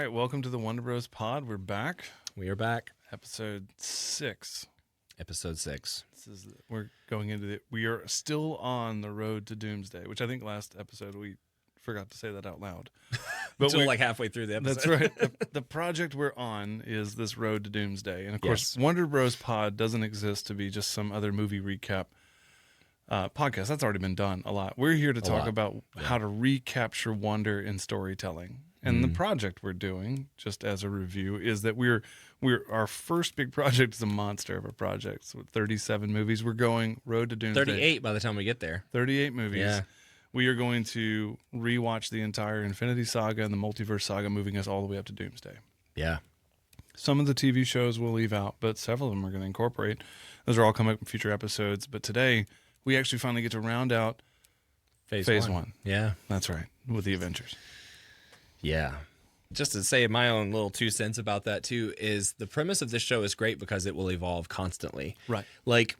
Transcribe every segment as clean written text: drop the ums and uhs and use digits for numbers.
right, welcome to the Wonder Bros Pod. We're back. We are back. Episode 6. Episode 6. We're going into we are still on the road to Doomsday, which I think last episode we forgot to say that out loud. But we're like halfway through the episode. That's right. The project we're on is this road to Doomsday. And of course, Wonder Bros Pod doesn't exist to be just some other movie recap podcast. That's already been done a lot. We're here to talk about how to recapture wonder in storytelling. And the project we're doing, just as a review, is that we're our first big project is a monster of a project. So 37 movies. We're going road to Doomsday. 38 by the time we get there. 38 movies. Yeah. We are going to rewatch the entire Infinity Saga and the Multiverse Saga, moving us all the way up to Doomsday. Yeah. Some of the TV shows we'll leave out, but several of them we're going to incorporate. Those are all coming up in future episodes. But today, we actually finally get to round out Phase 1. Yeah. That's right, with the Avengers. Yeah. Just to say my own little 2 cents about that too is the premise of this show is great because it will evolve constantly. Right. Like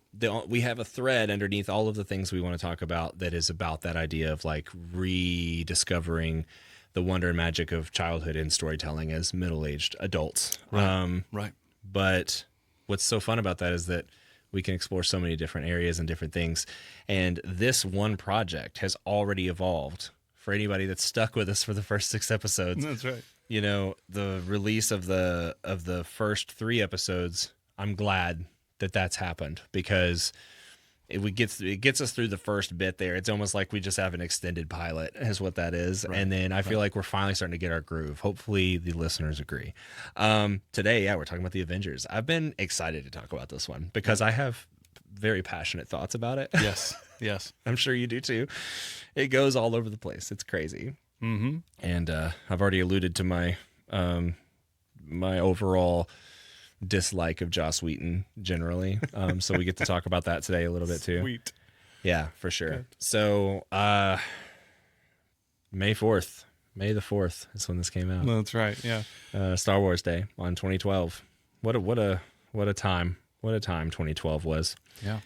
we have a thread underneath all of the things we want to talk about that is about that idea of like rediscovering the wonder and magic of childhood in storytelling as middle-aged adults. Right. Right. But what's so fun about that is that we can explore so many different areas and different things. And this one project has already evolved. For anybody that's stuck with us for the first 6 episodes. That's right. You know, the release of the first 3 episodes, I'm glad that that's happened because it gets us through the first bit there. It's almost like we just have an extended pilot is what that is. Right. And then I feel like we're finally starting to get our groove. Hopefully the listeners agree. Today, we're talking about the Avengers. I've been excited to talk about this one because I have very passionate thoughts about it. Yes. Yes. I'm sure you do too. It goes all over the place. It's crazy. Mm-hmm. And I've already alluded to my my overall dislike of Joss Whedon generally. So we get to talk about that today a little bit too. Sweet. Yeah, for sure. Good. So May the 4th is when this came out. That's right. Yeah. Star Wars Day on 2012. What a time. What a time 2012 was. Yeah.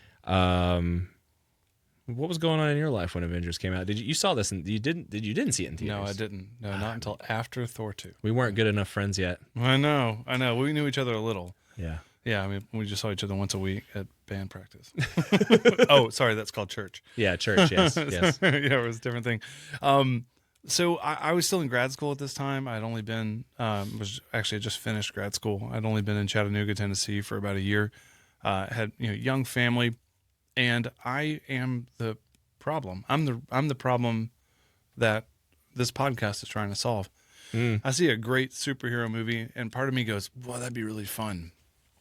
What was going on in your life when Avengers came out? You saw this and you didn't see it in theaters? No, I didn't. No, not until after Thor 2. We weren't good enough friends yet. I know. We knew each other a little. Yeah. Yeah, I mean, we just saw each other once a week at band practice. Oh, sorry, that's called church. Yeah, church, yes. Yes. Yeah, it was a different thing. So I was still in grad school at this time. I'd only been, I just finished grad school. I'd only been in Chattanooga, Tennessee for about a year. Had young family. And I am the problem. I'm the problem that this podcast is trying to solve. I see a great superhero movie, and part of me goes, well, that'd be really fun.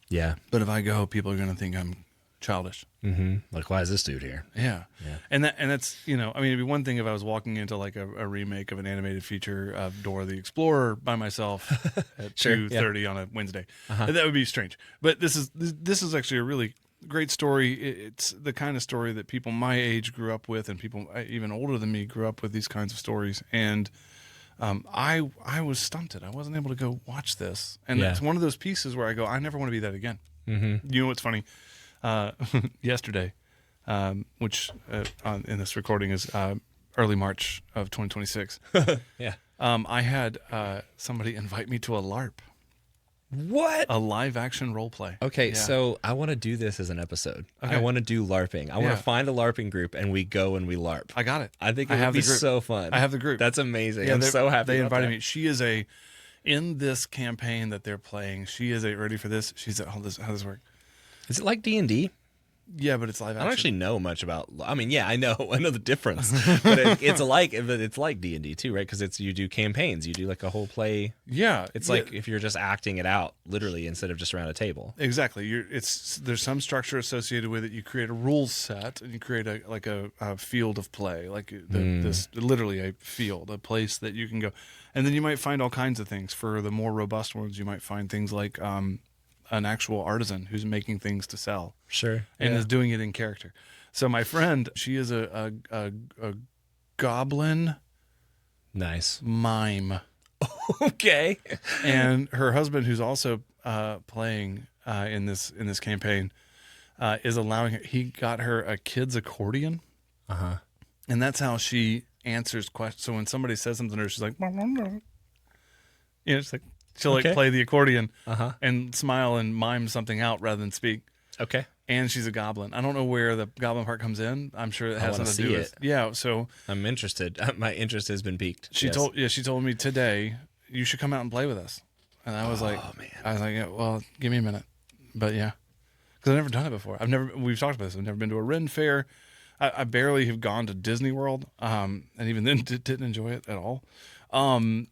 Yeah. But if I go, people are going to think I'm childish. Mm-hmm. Like, why is this dude here? Yeah. And that's, it'd be one thing if I was walking into like a remake of an animated feature of Dora the Explorer by myself at 2:30 on a Wednesday. That would be strange. But this is actually a really great story. It's the kind of story that people my age grew up with, and people even older than me grew up with these kinds of stories. And I was stunted. I wasn't able to go watch this. And it's one of those pieces where I go, I never want to be that again. Mm-hmm. You know what's funny? Yesterday, which in this recording is early March of 2026. Yeah. I had somebody invite me to a LARP. What? A live action role play. Okay, so I want to do this as an episode. Okay. I want to do LARPing. I want to find a LARPing group and we go and we LARP. I got it. I think it would be so fun. I have the group. That's amazing. I'm so happy they about invited that. me. She is in this campaign that they're playing. She is ready for this. She's how does this work? Is it like D&D? Yeah, but it's live action. I don't actually know much about. I mean, yeah, I know the difference, but it's like D&D too, right? Because you do campaigns, you do like a whole play. Yeah, it's like if you're just acting it out, literally, instead of just around a table. Exactly. There's some structure associated with it. You create a rules set, and you create a field of play, like this literally a field, a place that you can go, and then you might find all kinds of things. For the more robust ones, you might find things like an actual artisan who's making things to sell. Sure. And is doing it in character. So my friend, she is a goblin nice mime. Okay. And her husband, who's also playing in this campaign, is allowing her. He got her a kid's accordion. And that's how she answers questions. So when somebody says something to her, she's like, You know, it's like she'll Okay. like play the accordion Uh-huh. and smile and mime something out rather than speak. Okay. And she's a goblin. I don't know where the goblin part comes in. I'm sure it has wanna something to do see with it. Yeah, so I'm interested. My interest has been piqued. she told me today, you should come out and play with us. And I was like, man. yeah, well, give me a minute. But yeah. Because I've never done it before. We've talked about this. I've never been to a Ren fair. I barely have gone to Disney World. And even then didn't enjoy it at all. And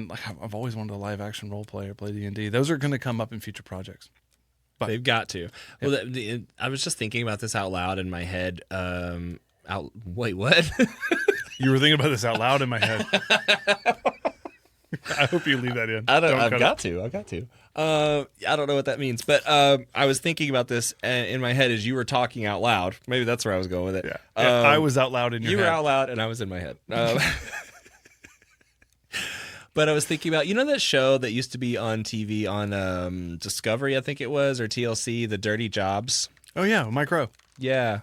like I've always wanted a live action role play or play D&D. Those are going to come up in future projects. They've got to. Well, I was just thinking about this out loud in my head. Wait, what? You were thinking about this out loud in my head. I hope you leave that in. I've got to. I don't know what that means, but I was thinking about this in my head as you were talking out loud. Maybe that's where I was going with it. Yeah. I was out loud in your head. You were out loud, and I was in my head. But I was thinking about, you know, that show that used to be on TV on Discovery, I think it was, or TLC, The Dirty Jobs. Oh yeah, Mike Rowe. Yeah.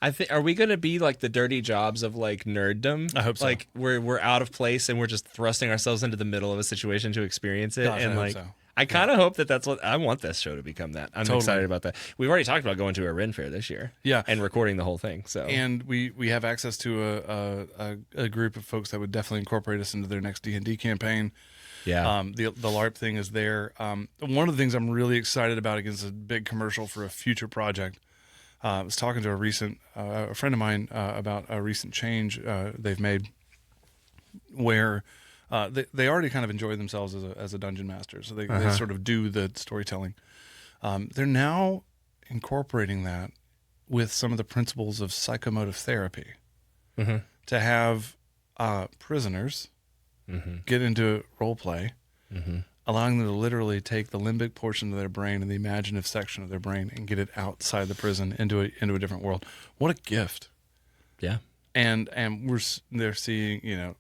I think, are we going to be like the dirty jobs of like nerddom? I hope so. Like we're out of place and we're just thrusting ourselves into the middle of a situation to experience it. Gosh, and I hope like, so. I kind of hope that's what I want this show to become. That I'm Totally. excited about that. We've already talked about going to a Ren fair this year. Yeah. And recording the whole thing. So And we have access to a group of folks that would definitely incorporate us into their next D&D campaign. yeah. The LARP thing is there. One of the things I'm really excited about against a big commercial for a future project. I was talking to a friend of mine about a recent change they've made where they already kind of enjoy themselves as a dungeon master. So they sort of do the storytelling. They're now incorporating that with some of the principles of psychomotive therapy to have prisoners get into role play, allowing them to literally take the limbic portion of their brain and the imaginative section of their brain and get it outside the prison into a different world. What a gift! yeah. And they're seeing, you know,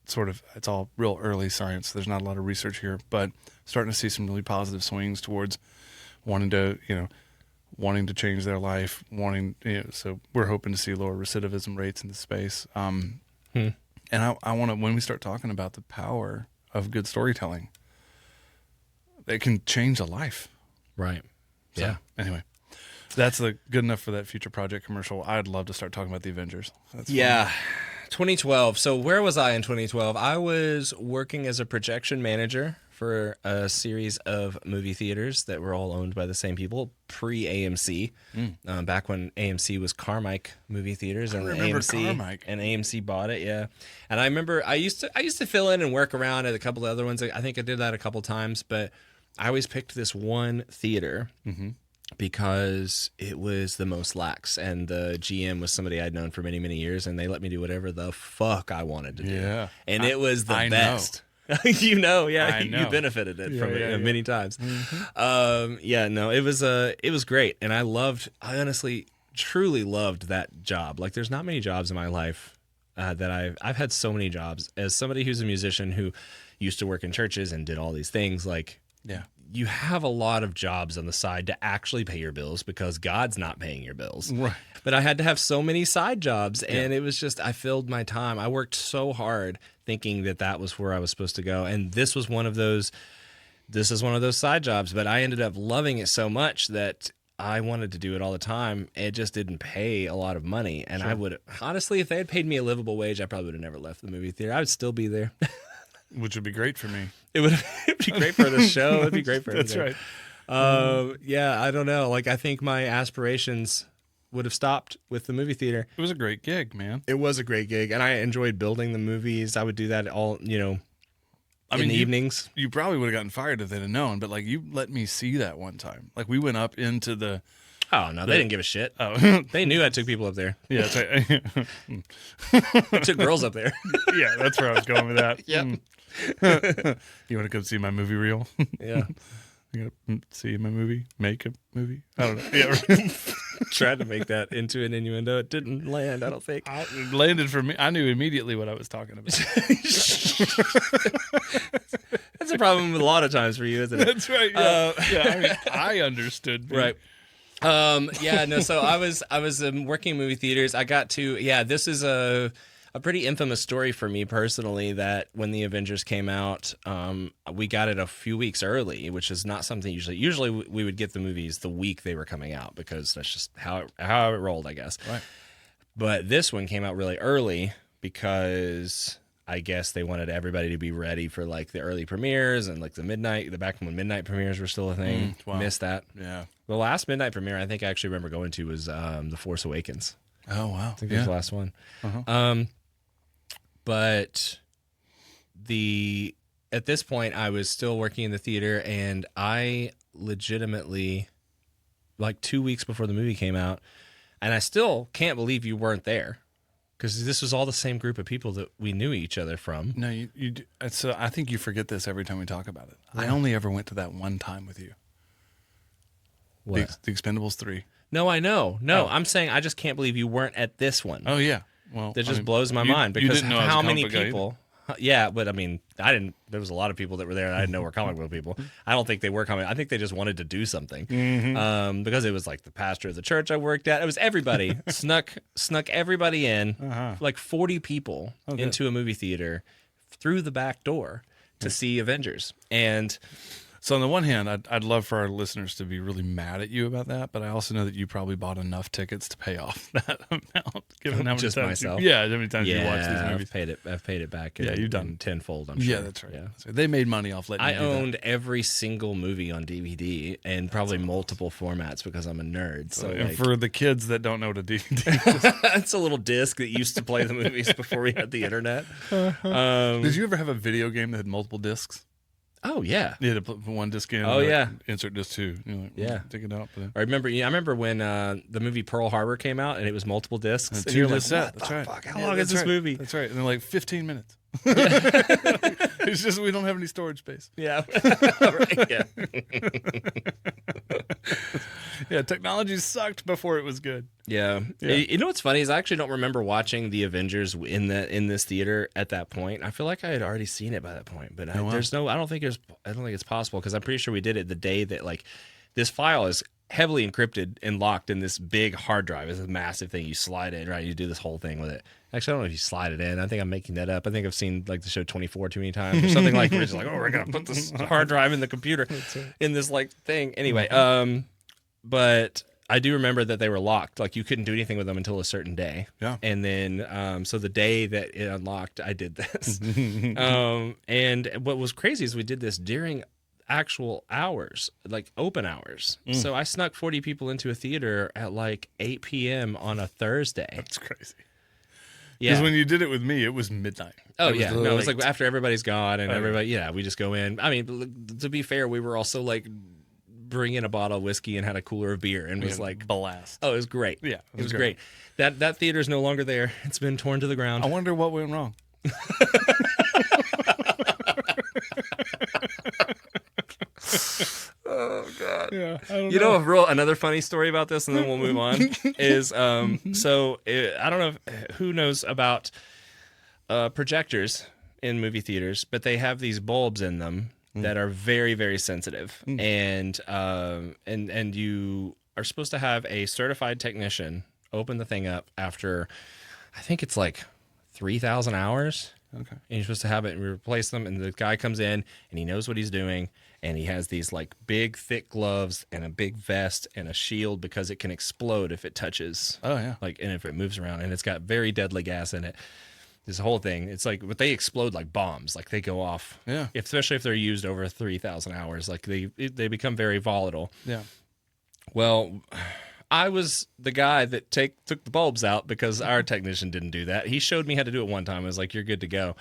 sort of, it's all real early science. There's not a lot of research here, but starting to see some really positive swings towards wanting to change their life, so we're hoping to see lower recidivism rates in the space. And I want to, when we start talking about the power of good storytelling, it can change a life. Right. So, Yeah. Anyway, that's good enough for that future project commercial. I'd love to start talking about the Avengers. That's Yeah. 2012. So where was I in 2012? I was working as a projection manager for a series of movie theaters that were all owned by the same people, pre-AMC, back when AMC was Carmike movie theaters, and remember AMC Carmike. and AMC bought it. Yeah, and I remember I used to fill in and work around at a couple of other ones. I think I did that a couple times, but I always picked this one theater. Because it was the most lax, and the GM was somebody I'd known for many, many years, and they let me do whatever the fuck I wanted to do. Yeah. And it was the I best. You know, yeah, I know. you benefited from it many times. It was great, and I honestly, truly loved that job. Like, there's not many jobs in my life that I've had so many jobs. As somebody who's a musician who used to work in churches and did all these things, like, Yeah. you have a lot of jobs on the side to actually pay your bills because God's not paying your bills. Right. But I had to have so many side jobs, and it was just, I filled my time. I worked so hard thinking that was where I was supposed to go. And this is one of those side jobs, but I ended up loving it so much that I wanted to do it all the time. It just didn't pay a lot of money. And I would, honestly, if they had paid me a livable wage, I probably would have never left the movie theater. I would still be there. Which would be great for me. It'd be great for the show. It'd be great for That's everything. right. Yeah, I don't know. Like, I think my aspirations would have stopped with the movie theater. It was a great gig, man. It was a great gig, and I enjoyed building the movies. I would do that all, in the evenings. You probably would have gotten fired if they'd have known, but like, you let me see that one time. Like, we went up into the. Oh, no, they didn't give a shit. Oh, They knew I took people up there. yeah, that's right. I took girls up there. Yeah, that's where I was going with that. Yep. You want to come see my movie reel? Yeah. You gotta see my movie, make a movie. I don't know. Yeah, right. Tried to make that into an innuendo. It didn't land, I don't think. It landed for me. I knew immediately what I was talking about. That's a problem with a lot of times for you, isn't it? That's right. Yeah, I mean, I understood. Man. Right. So I was working in movie theaters. I got to, this is a pretty infamous story for me personally that when the Avengers came out, we got it a few weeks early, which is not something usually we would get the movies the week they were coming out because that's just how it rolled, I guess. Right. But this one came out really early because I guess they wanted everybody to be ready for like the early premieres and like the back when midnight premieres were still a thing. Wow. Missed that. Yeah. The last midnight premiere I think I actually remember going to was The Force Awakens. Oh, wow. I think that was the last one. But at this point I was still working in the theater, and I legitimately, like 2 weeks before the movie came out, and I still can't believe you weren't there. Because this was all the same group of people that we knew each other from. No, you so I think you forget this every time we talk about it. I only ever went to that one time with you. What? The Expendables 3. No, I know. No, I'm saying I just can't believe you weren't at this one. Oh, yeah. Well, That just blows my mind you because didn't know I was how a many comic book guy people... Yeah, but I mean, I didn't. There was a lot of people that were there, and I didn't know were comic book people. I don't think they were comic. I think they just wanted to do something, because it was like the pastor of the church I worked at. It was everybody snuck everybody in, like 40 people into a movie theater through the back door to see Avengers. And so on the one hand, I'd love for our listeners to be really mad at you about that, but I also know that you probably bought enough tickets to pay off that amount, given how many Just times myself? how many times you watch these movies. I've paid it back. You've done in tenfold. I'm sure. Yeah, that's right. Yeah. That's right. They made money off letting I you do owned every single movie on DVD and probably multiple formats because I'm a nerd. So and for the kids that don't know what a DVD it's a little disc that used to play the movies before we had the internet. Did you ever have a video game that had multiple discs? Oh yeah. You had to put one disc in. Oh, yeah. Insert disc 2. You're like, Yeah. Take it out. But I remember when the movie Pearl Harbor came out and it was multiple discs. and And two you're like, disc set. what That's the right. fuck? How long is this movie? That's right. And they're like 15 minutes. It's just we don't have any storage space. Yeah. Right, yeah. Yeah, technology sucked before it was good. Yeah. You know what's funny is I actually don't remember watching the Avengers in this theater at that point. I feel like I had already seen it by that point, but I don't think it's possible because I'm pretty sure we did it the day that like this file is heavily encrypted and locked in this big hard drive. It's a massive thing. You slide it in, right? You do this whole thing with it. Actually, I don't know if you slide it in. I think I'm making that up. I think I've seen like the show 24 too many times or something like where it's like, oh, we're gonna put this hard drive in the computer in this like thing. Anyway, but I do remember that they were locked. Like you couldn't do anything with them until a certain day. Yeah. And then, so the day that it unlocked, I did this. And what was crazy is we did this during actual hours, like open hours. So I snuck 40 people into a theater at like 8 p.m. on a Thursday. That's crazy. Yeah. Because when you did it with me, it was midnight. Oh, It was yeah. No, it was late. like after everybody's gone and everybody, we just go in. I mean, to be fair, we were also like bring in a bottle of whiskey and had a cooler of beer and was like, blast. oh, it was great. Yeah, it was great. That theater is no longer there. It's been torn to the ground. I wonder what went wrong. Oh God. Yeah, I don't You know another funny story about this, and then we'll move on. Is I don't know who knows about projectors in movie theaters, but they have these bulbs in them that are very, very sensitive, and you are supposed to have a certified technician open the thing up after, I think it's like 3,000 hours. Okay. And you're supposed to have it and replace them, and the guy comes in and he knows what he's doing, and he has these like big thick gloves and a big vest and a shield because it can explode if it touches. Oh, yeah. Like, and if it moves around, and it's got very deadly gas in it. This whole thing, it's like, but they explode like bombs, like they go off. Yeah. Especially if they're used over 3,000 hours, like they become very volatile. Yeah. Well, I was the guy that took the bulbs out because our technician didn't do that. He showed me how to do it one time. I was like, you're good to go.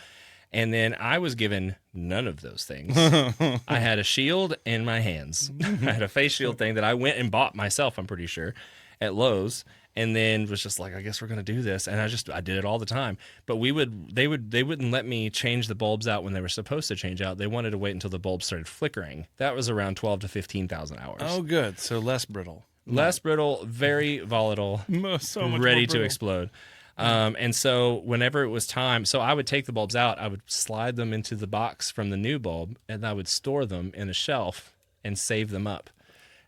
And then I was given none of those things. I had a shield in my hands. I had a face shield thing that I went and bought myself, I'm pretty sure, at Lowe's. And then was just like, I guess we're gonna do this, and I did it all the time. But they wouldn't let me change the bulbs out when they were supposed to change out. They wanted to wait until the bulbs started flickering. That was around 12 to 15,000 hours. Oh, good. So less brittle. Less brittle, very volatile, So much ready more to brittle. explode. And so whenever it was time, so I would take the bulbs out, I would slide them into the box from the new bulb, and I would store them in a shelf and save them up.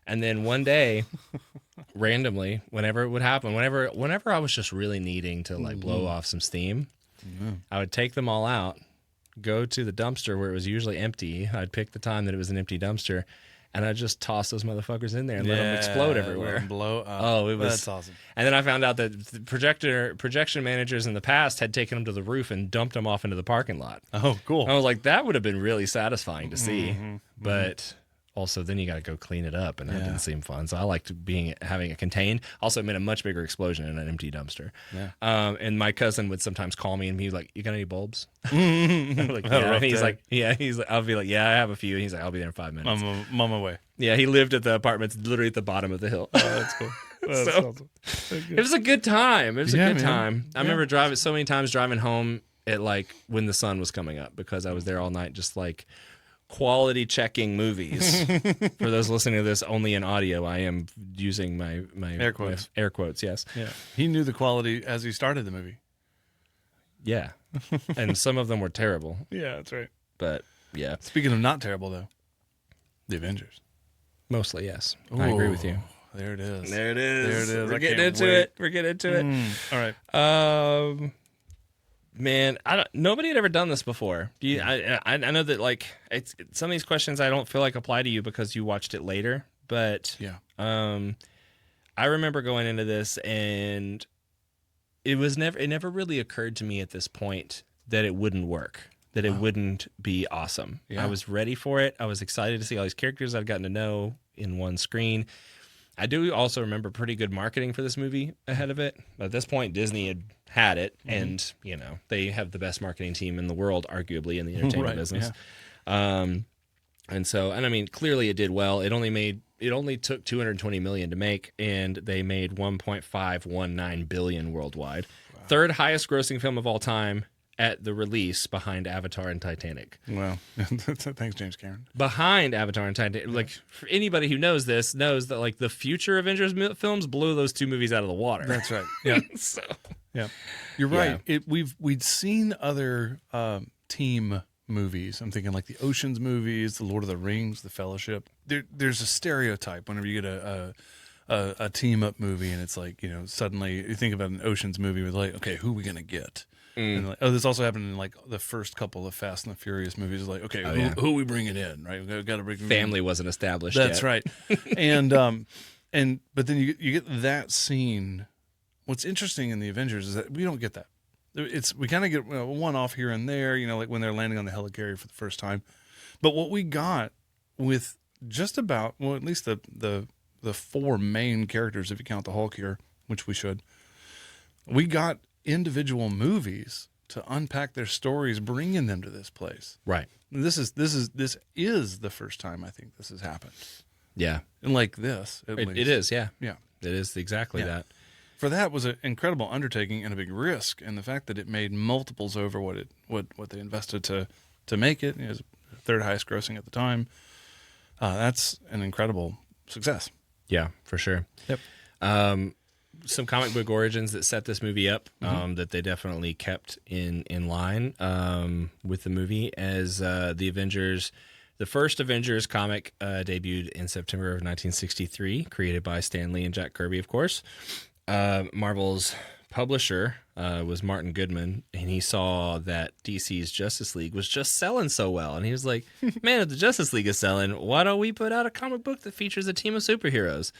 And then one day, randomly, whenever it would happen, whenever I was just really needing to like blow off some steam, I would take them all out, go to the dumpster where it was usually empty. I'd pick the time that it was an empty dumpster, and I'd just toss those motherfuckers in there and let them explode everywhere. Blow up. Oh, it was that's awesome. And then I found out that the projection managers in the past had taken them to the roof and dumped them off into the parking lot. Oh, cool. I was like, that would have been really satisfying to see, but. Also, then you got to go clean it up, and that didn't seem fun. So I liked having it contained. Also, it made a much bigger explosion in an empty dumpster. Yeah. And my cousin would sometimes call me and be like, "You got any bulbs?" I'm like, yeah. And he's like, "Yeah." He's like, "I'll be like, yeah, I have a few." And he's like, "I'll be there in 5 minutes." I'm on my way. Yeah, he lived at the apartments literally at the bottom of the hill. Oh, that's cool. That's awesome. It was a good time. It was a good time. I remember driving so many times driving home at like when the sun was coming up because I was there all night, just like. Quality checking movies. For those listening to this only in audio, I am using my air quotes. Air quotes, yes. Yeah. He knew the quality as he started the movie. Yeah. And some of them were terrible. Yeah, that's right. But yeah. Speaking of not terrible though, the Avengers. Mostly, yes. Ooh, I agree with you. There it is. There it is. There it is. We're getting into it. We're getting into it. All right. Man, nobody had ever done this before. I know that like some of these questions I don't feel like apply to you because you watched it later, but yeah. I remember going into this and it never really occurred to me at this point that it wouldn't work, that it wouldn't be awesome. Yeah. I was ready for it. I was excited to see all these characters I'd gotten to know in one screen. I do also remember pretty good marketing for this movie ahead of it. At this point, Disney had it, and they have the best marketing team in the world, arguably in the entertainment business. Yeah. And I mean, clearly it did well. It only took $220 million to make, and they made $1.519 billion worldwide. Wow. Third highest grossing film of all time at the release, behind Avatar and Titanic. Wow. Thanks, James Cameron. Behind Avatar and Titanic. Like, for anybody who knows this, knows that, like, the future Avengers films blew those two movies out of the water. That's right. Yeah. So, yeah. You're right. Yeah. We'd seen other team movies. I'm thinking, like, the Ocean's movies, the Lord of the Rings, the Fellowship. There's a stereotype whenever you get a team-up movie, and it's like, suddenly you think about an Ocean's movie with, like, okay, who are we going to get? And like, this also happened in like the first couple of Fast and the Furious movies. Like, okay, who are we bringing in? Right, we got to bring family wasn't established. That's yet. right. And but then you get that scene. What's interesting in the Avengers is that we don't get that. We kind of get one off here and there. Like when they're landing on the helicarrier for the first time. But what we got with just about at least the four main characters, if you count the Hulk here, which we should, we got individual movies to unpack their stories, bringing them to this place. Right. This is the first time I think this has happened. Yeah. And like this, at least. It is. Yeah. Yeah. It is exactly that. For that was an incredible undertaking and a big risk, and the fact that it made multiples over what they invested to make it. It was third highest grossing at the time. That's an incredible success. Yeah, for sure. Yep. Some comic book origins that set this movie up, that they definitely kept in line with the movie, as the Avengers. The first Avengers comic debuted in September of 1963, created by Stan Lee and Jack Kirby, of course. Marvel's publisher was Martin Goodman, and he saw that DC's Justice League was just selling so well, and he was like, man, if the Justice League is selling, why don't we put out a comic book that features a team of superheroes?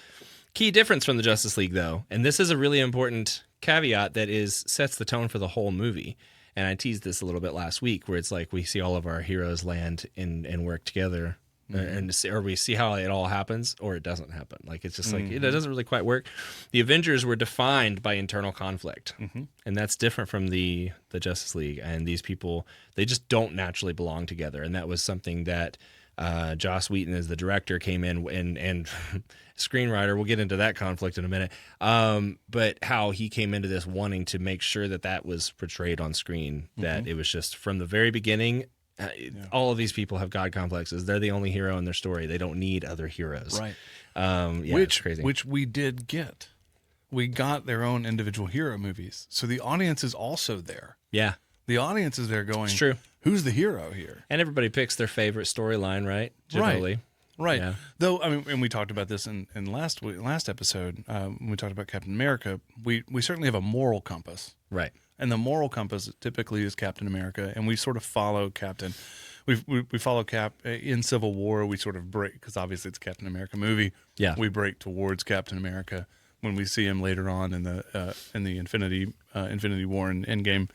Key difference from the Justice League, though, and this is a really important caveat that sets the tone for the whole movie. And I teased this a little bit last week, where it's like we see all of our heroes land and work together, or we see how it all happens, or it doesn't happen. Like, it's just like it doesn't really quite work. The Avengers were defined by internal conflict, and that's different from the Justice League. And these people, they just don't naturally belong together, and that was something that Joss Whedon, as the director, came in and screenwriter. We'll get into that conflict in a minute. But how he came into this wanting to make sure that was portrayed on screen, that it was just from the very beginning. All of these people have God complexes. They're the only hero in their story. They don't need other heroes. Right. It's crazy. Which we did get. We got their own individual hero movies. So the audience is also there. Yeah. The audience is there going, it's true. Who's the hero here? And everybody picks their favorite storyline, right? Generally. Right. Yeah. Though, I mean, and we talked about this in last episode, when we talked about Captain America, we certainly have a moral compass. Right. And the moral compass typically is Captain America, and we sort of follow Captain. We follow Cap in Civil War. We sort of break, because obviously it's a Captain America movie. Yeah. We break towards Captain America when we see him later on in the Infinity War and Endgame.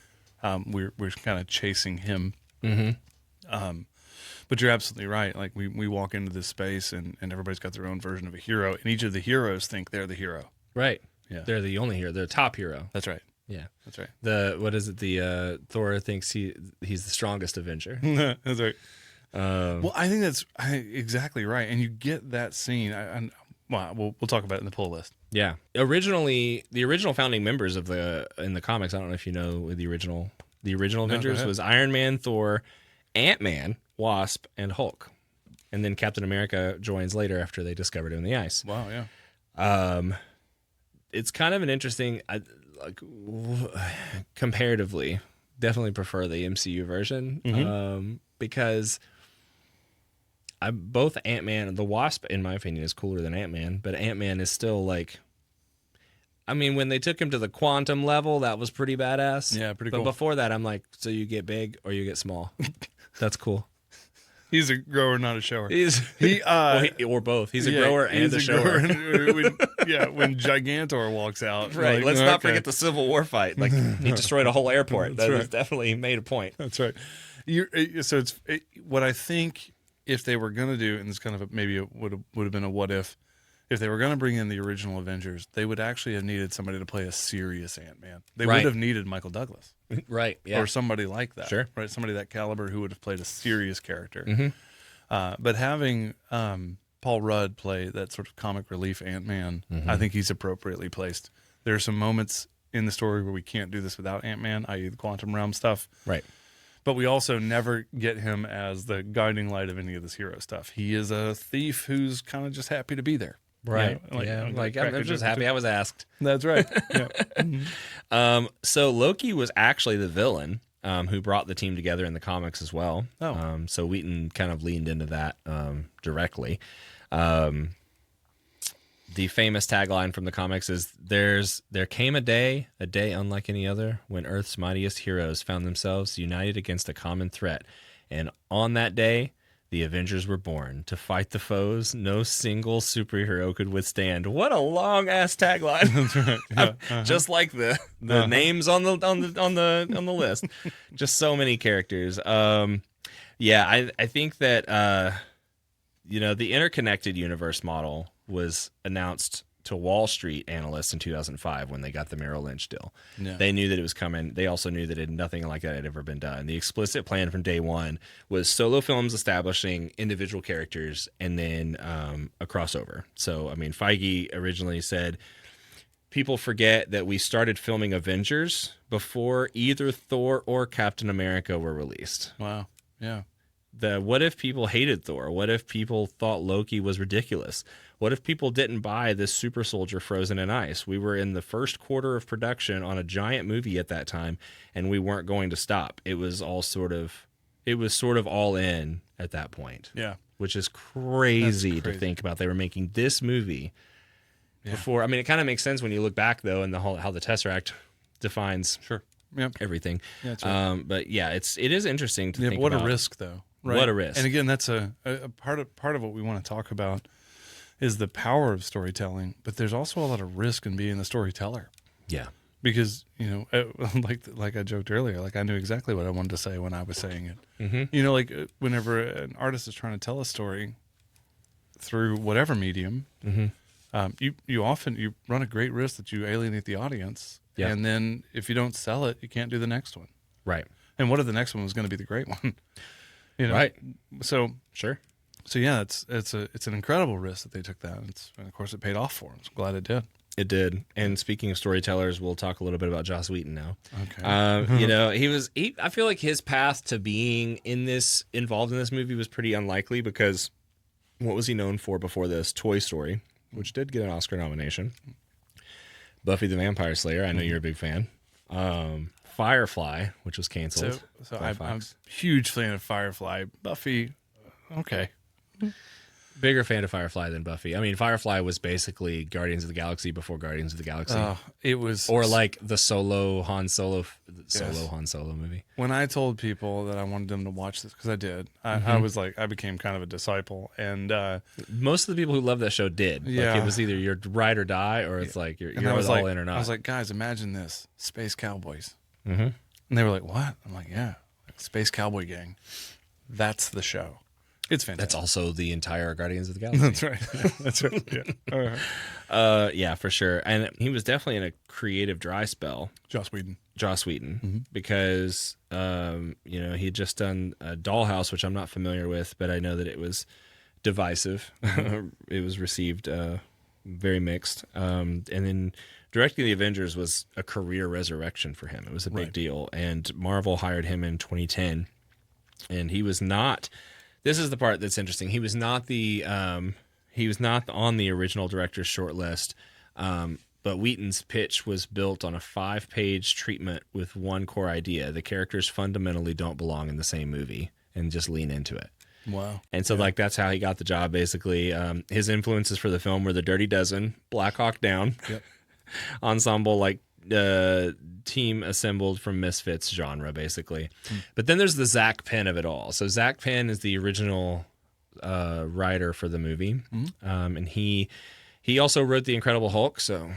We're kind of chasing him. But you're absolutely right. Like we walk into this space and everybody's got their own version of a hero, and each of the heroes think they're the hero. Right. Yeah. They're the only hero. They're the top hero. That's right. Yeah. That's right. The Thor thinks he's the strongest Avenger. That's right. Well, I think that's exactly right. And you get that scene. We'll talk about it in the pull list. Yeah. Originally, the original founding members in the comics, I don't know if you know the original Avengers was Iron Man, Thor, Ant-Man, Wasp, and Hulk. And then Captain America joins later after they discovered him in the ice. Wow, yeah. It's kind of an interesting, comparatively, definitely prefer the MCU version because both Ant-Man, the Wasp, in my opinion, is cooler than Ant-Man, but Ant-Man is still like, I mean, when they took him to the quantum level, that was pretty badass. Yeah, pretty cool. But before that, I'm like, so you get big or you get small. That's cool. He's a grower, not a shower. Or both. He's a grower and a shower. When Gigantor walks out. Right. Let's not forget the Civil War fight. Like, he destroyed a whole airport. That is definitely made a point. That's right. What I think if they were going to do, and it's kind of maybe it would have been a what if they were going to bring in the original Avengers, they would actually have needed somebody to play a serious Ant-Man. They would have needed Michael Douglas. Right, yeah. Or somebody like that. Sure. Right, somebody that caliber who would have played a serious character. But having Paul Rudd play that sort of comic relief Ant-Man, I think he's appropriately placed. There are some moments in the story where we can't do this without Ant-Man, i.e. the quantum realm stuff. Right. But we also never get him as the guiding light of any of this hero stuff. He is a thief who's kind of just happy to be there. Right. You know, I'm just happy I was asked. That's right. Yeah. So Loki was actually the villain who brought the team together in the comics as well. So Whedon kind of leaned into that directly. The famous tagline from the comics is there came a day unlike any other, when Earth's mightiest heroes found themselves united against a common threat. And on that day, the Avengers were born to fight the foes no single superhero could withstand. What a long ass tagline! That's right. Just like the names on the list. Just so many characters. I think that the interconnected universe model was announced to Wall Street analysts in 2005 when they got the Merrill Lynch deal. Yeah. They knew that it was coming. They also knew that nothing like that had ever been done. The explicit plan from day one was solo films establishing individual characters and then a crossover. So, I mean, Feige originally said, people forget that we started filming Avengers before either Thor or Captain America were released. Wow. Yeah. What if people hated Thor? What if people thought Loki was ridiculous? What if people didn't buy this super soldier frozen in ice? We were in the first quarter of production on a giant movie at that time, and we weren't going to stop. It was sort of all in at that point. Yeah. Which is crazy to think about. They were making this movie before. I mean, it kind of makes sense when you look back, though, and how the Tesseract defines everything. Yeah, that's right. But yeah, it is interesting to think what about. A risk, though. Right? What a risk. And again, that's a part of what we want to talk about is the power of storytelling, but there's also a lot of risk in being the storyteller. Yeah. Because, like I joked earlier, like I knew exactly what I wanted to say when I was saying it. Mm-hmm. Whenever an artist is trying to tell a story through whatever medium, you often run a great risk that you alienate the audience. Yeah. And then if you don't sell it, you can't do the next one. Right. And what if the next one was going to be the great one? Right. So sure. So yeah, it's an incredible risk that they took that, and of course it paid off for them. So I'm glad it did. It did. And speaking of storytellers, we'll talk a little bit about Joss Whedon now. Okay. I feel like his path to being involved in this movie was pretty unlikely, because what was he known for before this? Toy Story, which did get an Oscar nomination. Buffy the Vampire Slayer, I know you're a big fan. Firefly, which was canceled. So I'm a huge fan of Firefly. Buffy, okay. bigger fan of Firefly than Buffy. I mean, Firefly was basically Guardians of the Galaxy before Guardians of the Galaxy. It was, or like the Han Solo movie. When I told people that I wanted them to watch this, because I did, I was like, I became kind of a disciple, and most of the people who love that show did. Yeah, like, it was either you're ride or die, or it's like you're all in or not. I was like, guys, imagine this: space cowboys. And they were like, what? I'm like, yeah, space cowboy gang. That's the show. It's fantastic. That's also the entire Guardians of the Galaxy. That's right. That's right. Yeah. Yeah, for sure. And he was definitely in a creative dry spell. Joss Whedon, because he had just done a Dollhouse, which I'm not familiar with, but I know that it was divisive. It was received very mixed. And then directing the Avengers was a career resurrection for him. It was a big deal. And Marvel hired him in 2010, and he was not. This is the part that's interesting. He was not on the original director's shortlist, but Wheaton's pitch was built on a 5-page treatment with one core idea: the characters fundamentally don't belong in the same movie, and just lean into it. Wow. And so like that's how he got the job, basically. His influences for the film were the Dirty Dozen, Black Hawk Down, ensemble, like team assembled from Misfits genre, basically. But then there's the Zack Penn of it all. So Zack Penn is the original writer for the movie, and he also wrote The Incredible Hulk, so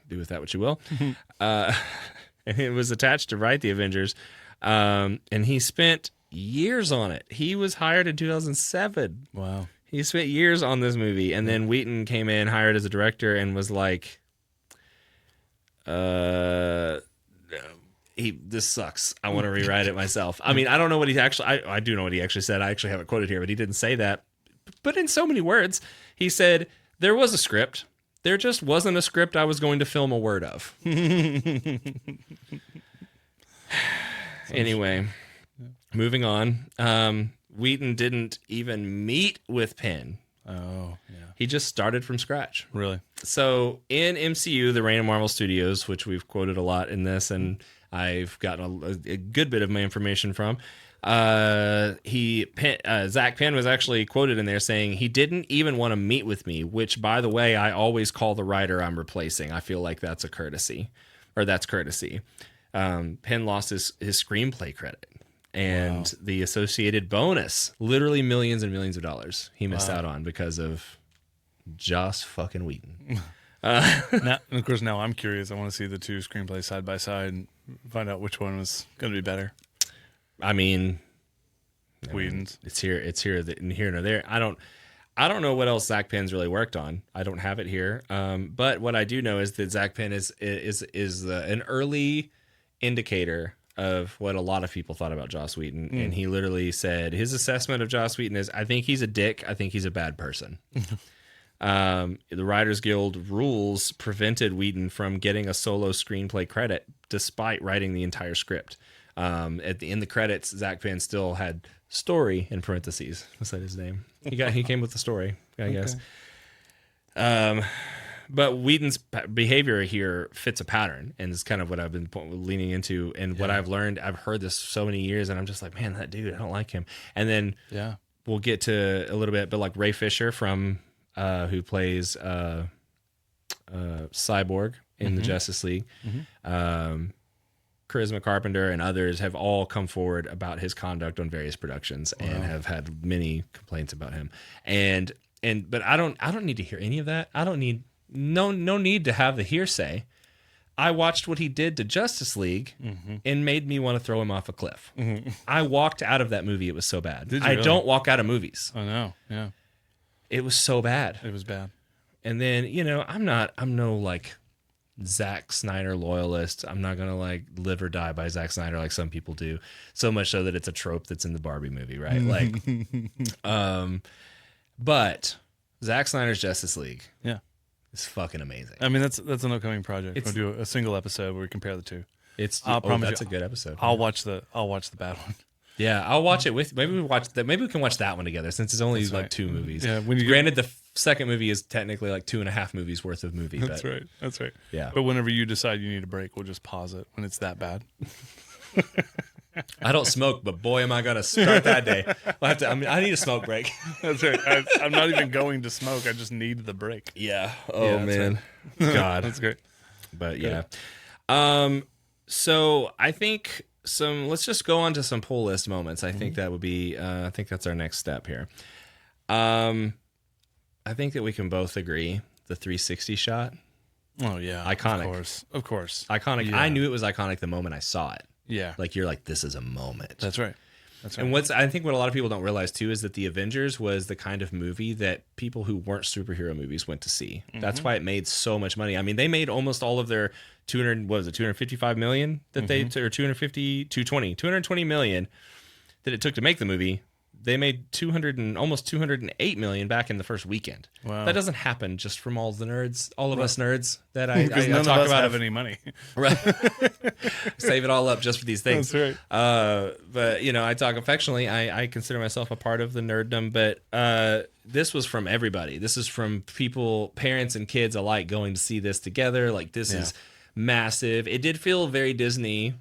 do with that what you will. And it was attached to write the Avengers, and he spent years on it. He was hired in 2007. Wow. He spent years on this movie, and then Wheaton came in, hired as a director, and was like, this sucks. I want to rewrite it myself. I mean, I don't know what he actually, I do know what he actually said. I actually have it quoted here, but he didn't say that. But in so many words, he said, there was a script. There just wasn't a script I was going to film a word of. Anyway, moving on. Whedon didn't even meet with Penn. Oh, yeah. He just started from scratch. Really? So in MCU, the Reign of Marvel Studios, which we've quoted a lot in this, and I've gotten a good bit of my information from, Zack Penn was actually quoted in there saying he didn't even want to meet with me, which, by the way, I always call the writer I'm replacing. I feel like that's courtesy. Penn lost his screenplay credit. And the associated bonus, literally millions and millions of dollars, he missed out on because of Joss fucking Whedon. Now, of course, now I'm curious. I want to see the two screenplays side by side and find out which one was going to be better. I mean, Whedon's. It's here nor there. I don't know what else Zack Penn's really worked on. I don't have it here. But what I do know is that Zack Penn is an early indicator of what a lot of people thought about Joss Whedon. And he literally said his assessment of Joss Whedon is, I think he's a dick. I think he's a bad person. The Writers Guild rules prevented Whedon from getting a solo screenplay credit despite writing the entire script. In the credits, Zack Penn still had story in parentheses beside his name. He came with the story, I guess. But Whedon's behavior here fits a pattern, and it's kind of what I've been leaning into, and what I've learned. I've heard this so many years, and I'm just like, man, that dude, I don't like him. And then we'll get to a little bit, but like Ray Fisher from who plays Cyborg in the Justice League, Charisma Carpenter, and others have all come forward about his conduct on various productions and have had many complaints about him. But I don't need to hear any of that. I don't need. No need to have the hearsay. I watched what he did to Justice League and made me want to throw him off a cliff. I walked out of that movie. It was so bad. Did you really? Don't walk out of movies. Oh no, yeah. It was so bad. It was bad. And then, I'm no like Zack Snyder loyalist. I'm not going to like live or die by Zack Snyder like some people do. So much so that it's a trope that's in the Barbie movie, right? Like, but Zack Snyder's Justice League. Yeah. It's fucking amazing. I mean, that's an upcoming project. We'll do a single episode where we compare the two. I'll promise that's a good episode. I'll watch the bad one. Yeah, I'll watch it with. Maybe we can watch that one together since it's only like 2 movies. Yeah, granted, the second movie is technically like 2.5 movies worth of movie. That's right. That's right. Yeah. But whenever you decide you need a break, we'll just pause it when it's that bad. I don't smoke, but boy, am I gonna start that day. I need a smoke break. That's right. I'm not even going to smoke. I just need the break. Yeah. Oh Yeah, man. right. God. That's great. But Good. yeah. So I think let's just go on to some pull list moments. I think that would be I think that's our next step here. I think that we can both agree the 360 shot. Oh yeah. Iconic. Of course. Iconic. Yeah. I knew it was iconic the moment I saw it. Yeah. Like you're like, this is a moment. That's right. And I think what a lot of people don't realize too is that the Avengers was the kind of movie that people who weren't superhero movies went to see. That's why it made so much money. I mean, they made almost all of their 255 million that they or 220 million that it took to make the movie. They made almost 208 million back in the first weekend. Wow. That doesn't happen just from all of us nerds that I because none talk of us about have any money. Right. Save it all up just for these things. That's right. But I talk affectionately. I consider myself a part of the nerddom, but this was from everybody. This is from people, parents and kids alike, going to see this together. Like this is massive. It did feel very Disney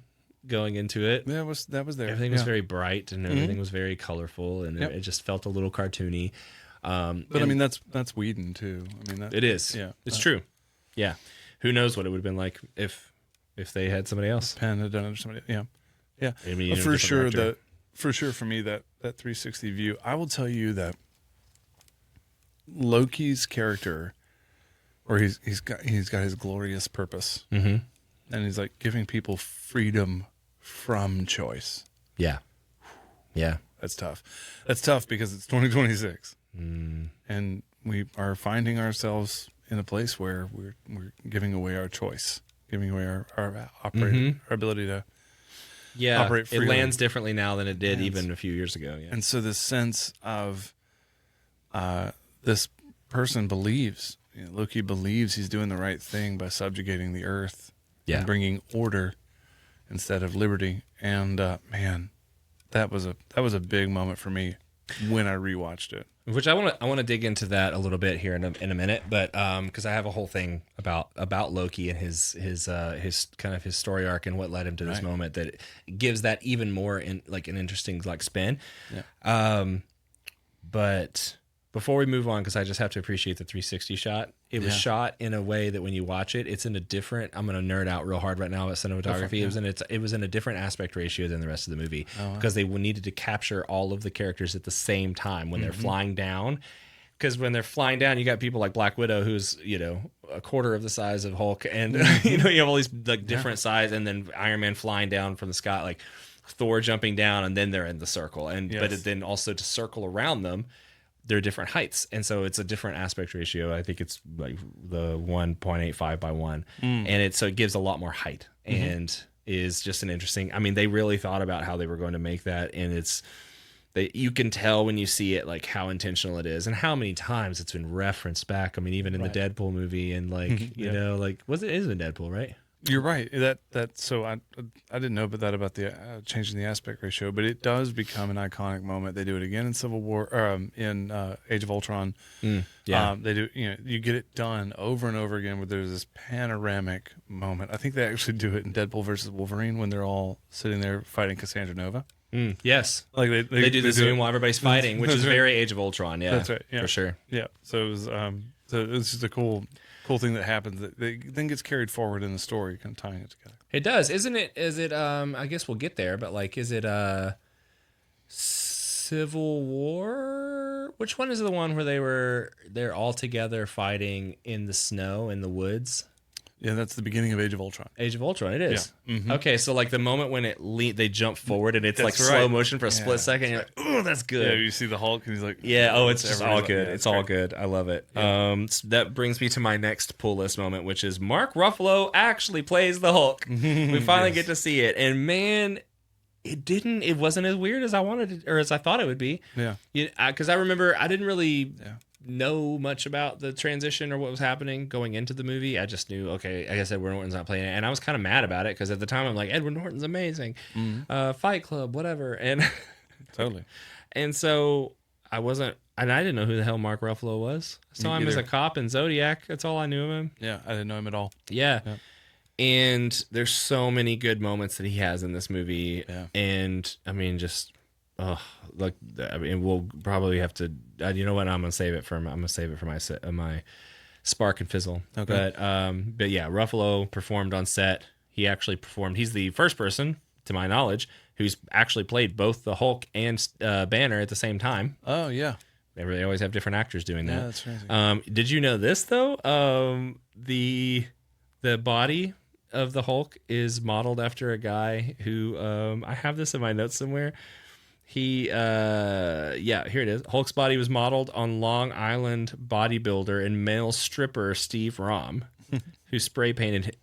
going into it. That was there. Everything was very bright and everything was very colorful and it just felt a little cartoony. But I mean, that's Whedon too. I mean, it is. Yeah, it's true. Yeah, who knows what it would have been like if they had somebody else. Penn had done it or somebody. Yeah, yeah. I mean, for sure. For me, that 360 view. I will tell you that Loki's character, or he's got his glorious purpose, and he's like giving people freedom from choice. Yeah. That's tough. That's tough because it's 2026, and we are finding ourselves in a place where we're giving away our choice, giving away our ability to operate freely. It lands differently now than it did even a few years ago. Yeah. And so this sense of this person believes, Loki believes he's doing the right thing by subjugating the earth and bringing order instead of liberty. And man, that was a big moment for me when I rewatched it. Which I want to dig into that a little bit here in a minute, but because I have a whole thing about Loki and his kind of his story arc and what led him to this moment that gives that even more an interesting spin. Yeah. But before we move on, because I just have to appreciate the 360 shot. It was shot in a way that when you watch it, it's in a different. I'm going to nerd out real hard right now about cinematography. It was in a different aspect ratio than the rest of the movie because they needed to capture all of the characters at the same time when they're flying down. Because when they're flying down, you got people like Black Widow, who's a quarter of the size of Hulk, and you have all these different size, and then Iron Man flying down from the sky, like Thor jumping down, and then they're in the circle, but then also to circle around them. They're different heights, and so it's a different aspect ratio. I think it's like the 1.85 by 1, and so it gives a lot more height, and is just an interesting. I mean, they really thought about how they were going to make that, and you can tell when you see it like how intentional it is, and how many times it's been referenced back. I mean, even in the Deadpool movie, and you know, like it is in Deadpool, right? You're right. So I didn't know about the changing the aspect ratio, but it does become an iconic moment. They do it again in Civil War, in Age of Ultron. They do. You get it done over and over again where there's this panoramic moment. I think they actually do it in Deadpool versus Wolverine when they're all sitting there fighting Cassandra Nova. Yes, like they do the zoom while everybody's fighting, which is very Age of Ultron. Yeah, that's right. Yeah. For sure. Yeah. So it was. So it's just a cool thing that happens that then gets carried forward in the story, kind of tying it together. It does, isn't it? Is it? I guess we'll get there, but is it Civil War? Which one is the one where they're all together fighting in the snow in the woods? Yeah, that's the beginning of Age of Ultron. Age of Ultron, it is. Yeah. Mm-hmm. Okay, so the moment when they jump forward and it's slow motion for a split second, you're like, oh, that's good. Yeah, you see the Hulk and he's like, it's just all good. Yeah, it's all good. I love it. Yeah. That brings me to my next pull list moment, which is Mark Ruffalo actually plays the Hulk. We finally get to see it, and man, it wasn't as weird as I wanted it, or as I thought it would be. Yeah. Because I remember I didn't really know much about the transition or what was happening going into the movie. I just knew, okay, like I said, Edward Norton's not playing it, and I was kind of mad about it because at the time I'm like, Edward Norton's amazing, Fight Club, whatever, and totally. And so I wasn't, and I didn't know who the hell Mark Ruffalo was. I saw him as a cop in Zodiac. That's all I knew of him. Yeah, I didn't know him at all. Yeah. And there's so many good moments that he has in this movie. Yeah. And I mean, just we'll probably have to. You know what? I'm gonna save it for my spark and fizzle. Okay. But yeah, Ruffalo performed on set. He actually performed. He's the first person, to my knowledge, who's actually played both the Hulk and Banner at the same time. Oh yeah. They always have different actors doing that. Yeah, that's crazy. Did you know this though? The body of the Hulk is modeled after a guy who I have this in my notes somewhere. He here it is. Hulk's body was modeled on Long Island bodybuilder and male stripper Steve Rom, who spray painted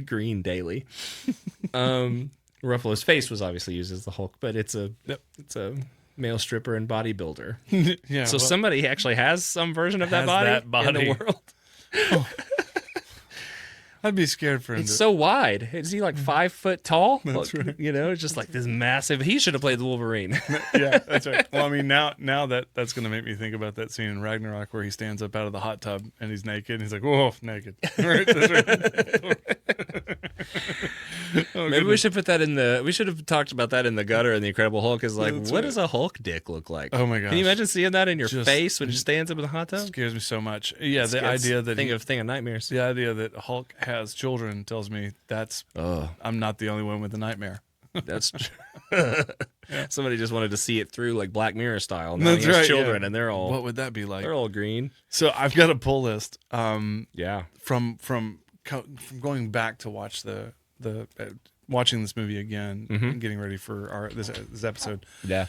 green daily. Ruffalo's face was obviously used as the Hulk, but it's a male stripper and bodybuilder. Yeah. So somebody actually has some version of that body in the world. Oh. I'd be scared for him. It's so wide. Is he like 5 foot tall? That's right. You know, it's just like this massive. He should have played the Wolverine. Yeah, that's right. Well, I mean, now that's going to make me think about that scene in Ragnarok where he stands up out of the hot tub and he's naked. And he's like, whoa, naked. Right, that's right. Maybe we should put that in the. We should have talked about that in the gutter. And the Incredible Hulk is like, That's what right. does a Hulk dick look like? Oh my gosh. Can you imagine seeing that in your Just- face when he stands up in the hot tub? Scares me so much. Yeah, the It's idea that thing of nightmares. the idea that Hulk has children tells me I'm not the only one with a nightmare. That's somebody just wanted to see it through like Black Mirror style. Now That's he has right, children yeah. and they're all What would that be like? they're all green. So I've got a pull list. Yeah. From going back to watch the watching this movie again, and getting ready for this episode. Yeah.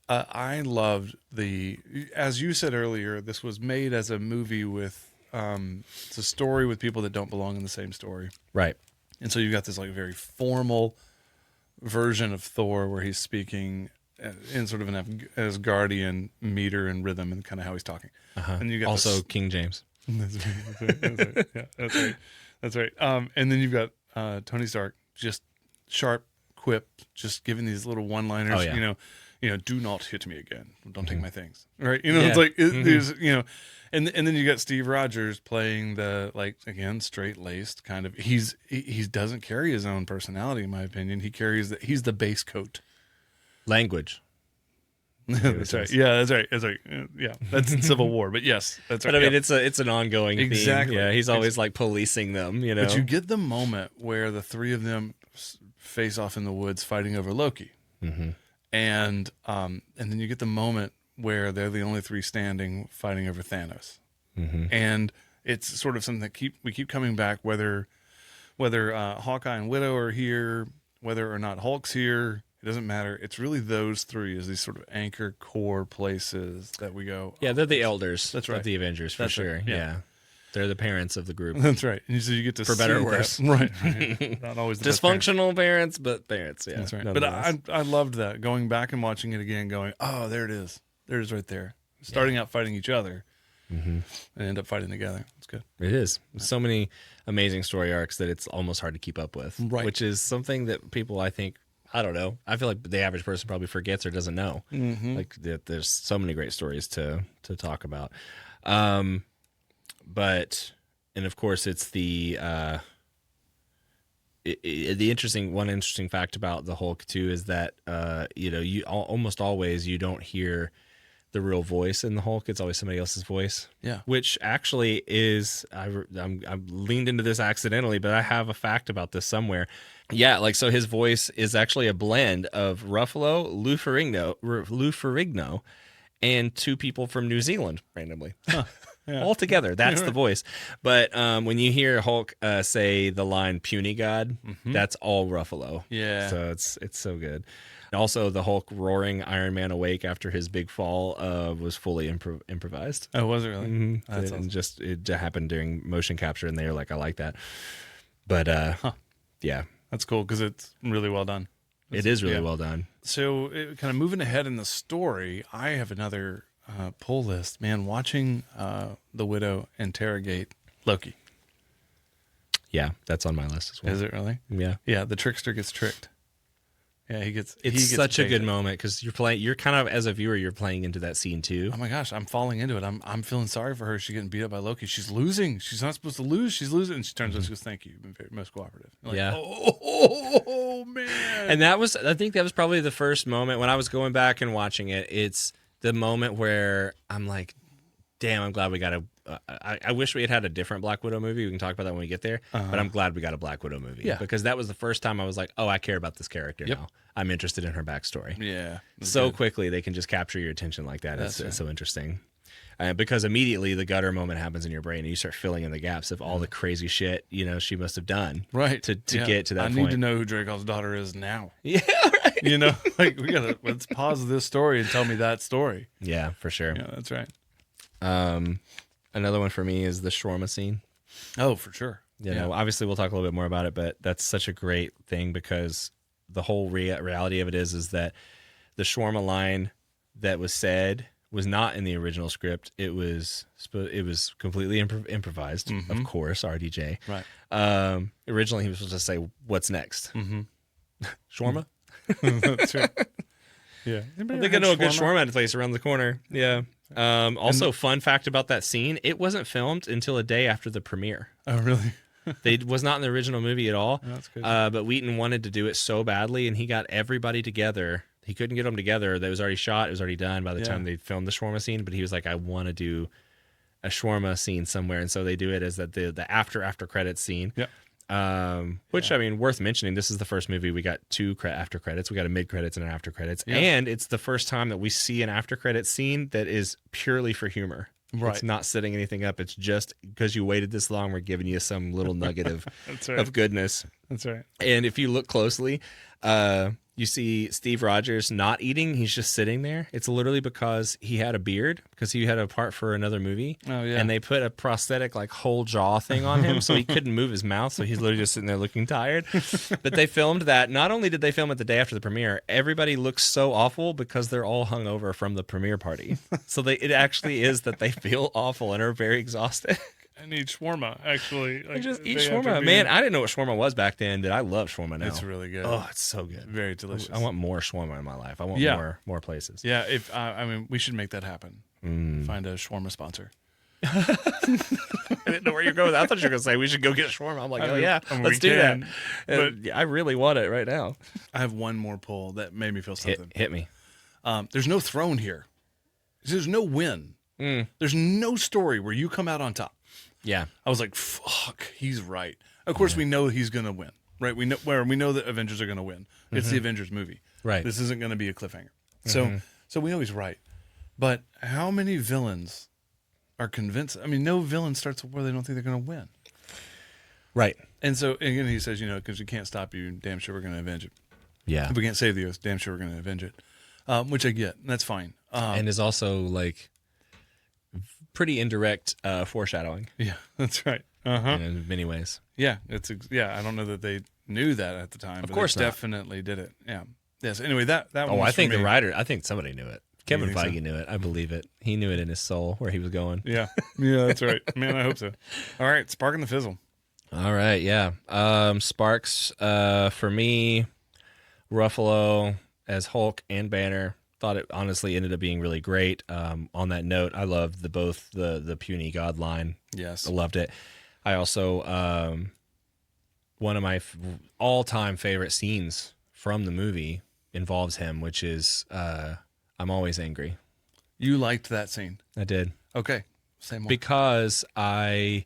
I loved as you said earlier, this was made as a movie with it's a story with people that don't belong in the same story. Right. And so you've got this like very formal version of Thor where he's speaking in sort of an Asgardian meter and rhythm and kind of how he's talking. And you got Also King James. That's right. Yeah, that's right. And then you've got Tony Stark, just sharp quip, just giving these little one-liners. Oh, yeah. You know, do not hit me again. Don't take my things. Right? You know, Yeah. it's like there's and then you got Steve Rogers playing the again straight-laced kind of. He doesn't carry his own personality, in my opinion. He's the base coat. Language. That's right. Yeah, that's right. That's right. Yeah, that's in Civil War, but yes, that's right. But I mean, yeah. it's an ongoing Exactly. theme. Yeah, he's always like policing them. You know. But you get the moment where the three of them face off in the woods fighting over Loki, and then you get the moment where they're the only three standing fighting over Thanos, and it's sort of something that we keep coming back, whether Hawkeye and Widow are here, whether or not Hulk's here. It doesn't matter. It's really those three as these sort of anchor core places that we go. Yeah, they're the elders. That's right. Of the Avengers for That's sure. right. Yeah. Yeah. They're the parents of the group. That's right. And so you get to For better see or worse. that. Right. Not always the best parents. Dysfunctional parents, but parents. Yeah, That's right. But I loved that. Going back and watching it again, going, oh, there it is. There it is right there. Starting out fighting each other and end up fighting together. It's good. It is. So many amazing story arcs that it's almost hard to keep up with. Right. Which is something that people, I think, I don't know. I feel like the average person probably forgets or doesn't know. Like there's so many great stories to talk about. But of course it's the interesting fact about the Hulk too is that you almost always you don't hear the real voice in the Hulk. It's always somebody else's voice. Yeah. Which actually is I'm leaned into this accidentally, but I have a fact about this somewhere. Yeah, so his voice is actually a blend of Ruffalo, Lou Ferrigno, and two people from New Zealand randomly. Huh. Yeah. All together, that's the voice. But when you hear Hulk say the line "puny god," that's all Ruffalo. Yeah. So it's so good. Also, the Hulk roaring Iron Man awake after his big fall was fully improvised. Oh, was it really? That's And awesome. it happened during motion capture, and they were like, "I like that." But yeah, That's cool because it's really well done. it is really well done. So, kind of moving ahead in the story, I have another pull list. Man, watching the Widow interrogate Loki. Yeah, that's on my list as well. Is it really? Yeah. Yeah, the trickster gets tricked. Yeah, he gets. It's such a good moment because you're kind of, as a viewer, you're playing into that scene too. Oh my gosh, I'm falling into it. I'm feeling sorry for her. She's getting beat up by Loki. She's losing. She's not supposed to lose. She's losing. And she turns around and goes, "Thank you. You've been very, most cooperative." Like, yeah. Oh man. And I think that was probably the first moment when I was going back and watching it. It's the moment where I'm like, damn, I'm glad we got I wish we had a different Black Widow movie. We can talk about that when we get there. But I'm glad we got a Black Widow movie. Yeah. Because that was the first time I was like, oh, I care about this character now. I'm interested in her backstory. Yeah. So quickly they can just capture your attention like that. It's so interesting. Because immediately the gutter moment happens in your brain and you start filling in the gaps of all the crazy shit, she must have done. Right. To get to that point. I need to know who Dreykov's daughter is now. Yeah, right. Let's pause this story and tell me that story. Yeah, for sure. Yeah, that's right. Another one for me is the shawarma scene. Oh, for sure. Obviously we'll talk a little bit more about it, but that's such a great thing because the whole reality of it is that the shawarma line that was said was not in the original script. It was completely improvised, of course, RDJ. Right. Originally he was supposed to say, "What's next?" Shawarma? That's right. Yeah. I think I know a good shawarma place around the corner. Yeah. Also, fun fact about that scene, it wasn't filmed until a day after the premiere. Oh, really? It was not in the original movie at all. Oh, that's good. But Wheaton wanted to do it so badly, and he got everybody together. He couldn't get them together. That was already shot. It was already done by the time they filmed the shawarma scene. But he was like, I want to do a shawarma scene somewhere. And so they do it as the after credits scene. Yeah. Which, I mean, worth mentioning, this is the first movie we got two after credits. We got a mid credits and an after credits. Yeah. And it's the first time that we see an after credits scene that is purely for humor. Right. It's not setting anything up. It's just because you waited this long, we're giving you some little nugget of, of goodness. That's right. And if you look closely, you see Steve Rogers not eating. He's just sitting there. It's literally because he had a beard because he had a part for another movie. Oh, yeah. And they put a prosthetic like whole jaw thing on him so he couldn't move his mouth. So he's literally just sitting there looking tired. But they filmed that. Not only did they film it the day after the premiere, everybody looks so awful because they're all hungover from the premiere party. So it actually is that they feel awful and are very exhausted. I need shawarma, actually. Like, just eat shawarma. Man, I didn't know what shawarma was back then, but I love shawarma now. It's really good. Oh, it's so good. Very delicious. I want more shawarma in my life. I want more places. Yeah, we should make that happen. Find a shawarma sponsor. I didn't know where you're going with that. I thought you were going to say we should go get shawarma. I'm like, let's do that. But I really want it right now. I have one more pull that made me feel something. Hit me. There's no throne here. There's no win. There's no story where you come out on top. Yeah. I was like, fuck, he's right. Of course, we know he's going to win, right? We know that Avengers are going to win. It's the Avengers movie. Right. This isn't going to be a cliffhanger. So we know he's right. But how many villains are convinced? I mean, no villain starts a war they don't think they're going to win. Right. And so, again, he says, because we can't stop you, damn sure we're going to avenge it. Yeah. If we can't save the U.S., damn sure we're going to avenge it. Which I get. That's fine. And is also like pretty indirect foreshadowing. Yeah, that's right. In many ways. Yeah, I don't know that they knew that at the time. Of course, they definitely did it. Yeah. Yes. Anyway, that one. Oh, was I think for me. the writer. I think somebody knew it. Kevin Feige so? knew it. I believe it. He knew it in his soul where he was going. Yeah. Yeah, that's right. Man, I hope so. All right, Spark and the Fizzle. All right, yeah. Sparks for me, Ruffalo as Hulk and Banner. Thought it honestly ended up being really great. On that note, I loved both the puny god line. Yes, I loved it. I also one of my all-time favorite scenes from the movie involves him, which is I'm always angry. You liked that scene? I did. Okay, say more. Because I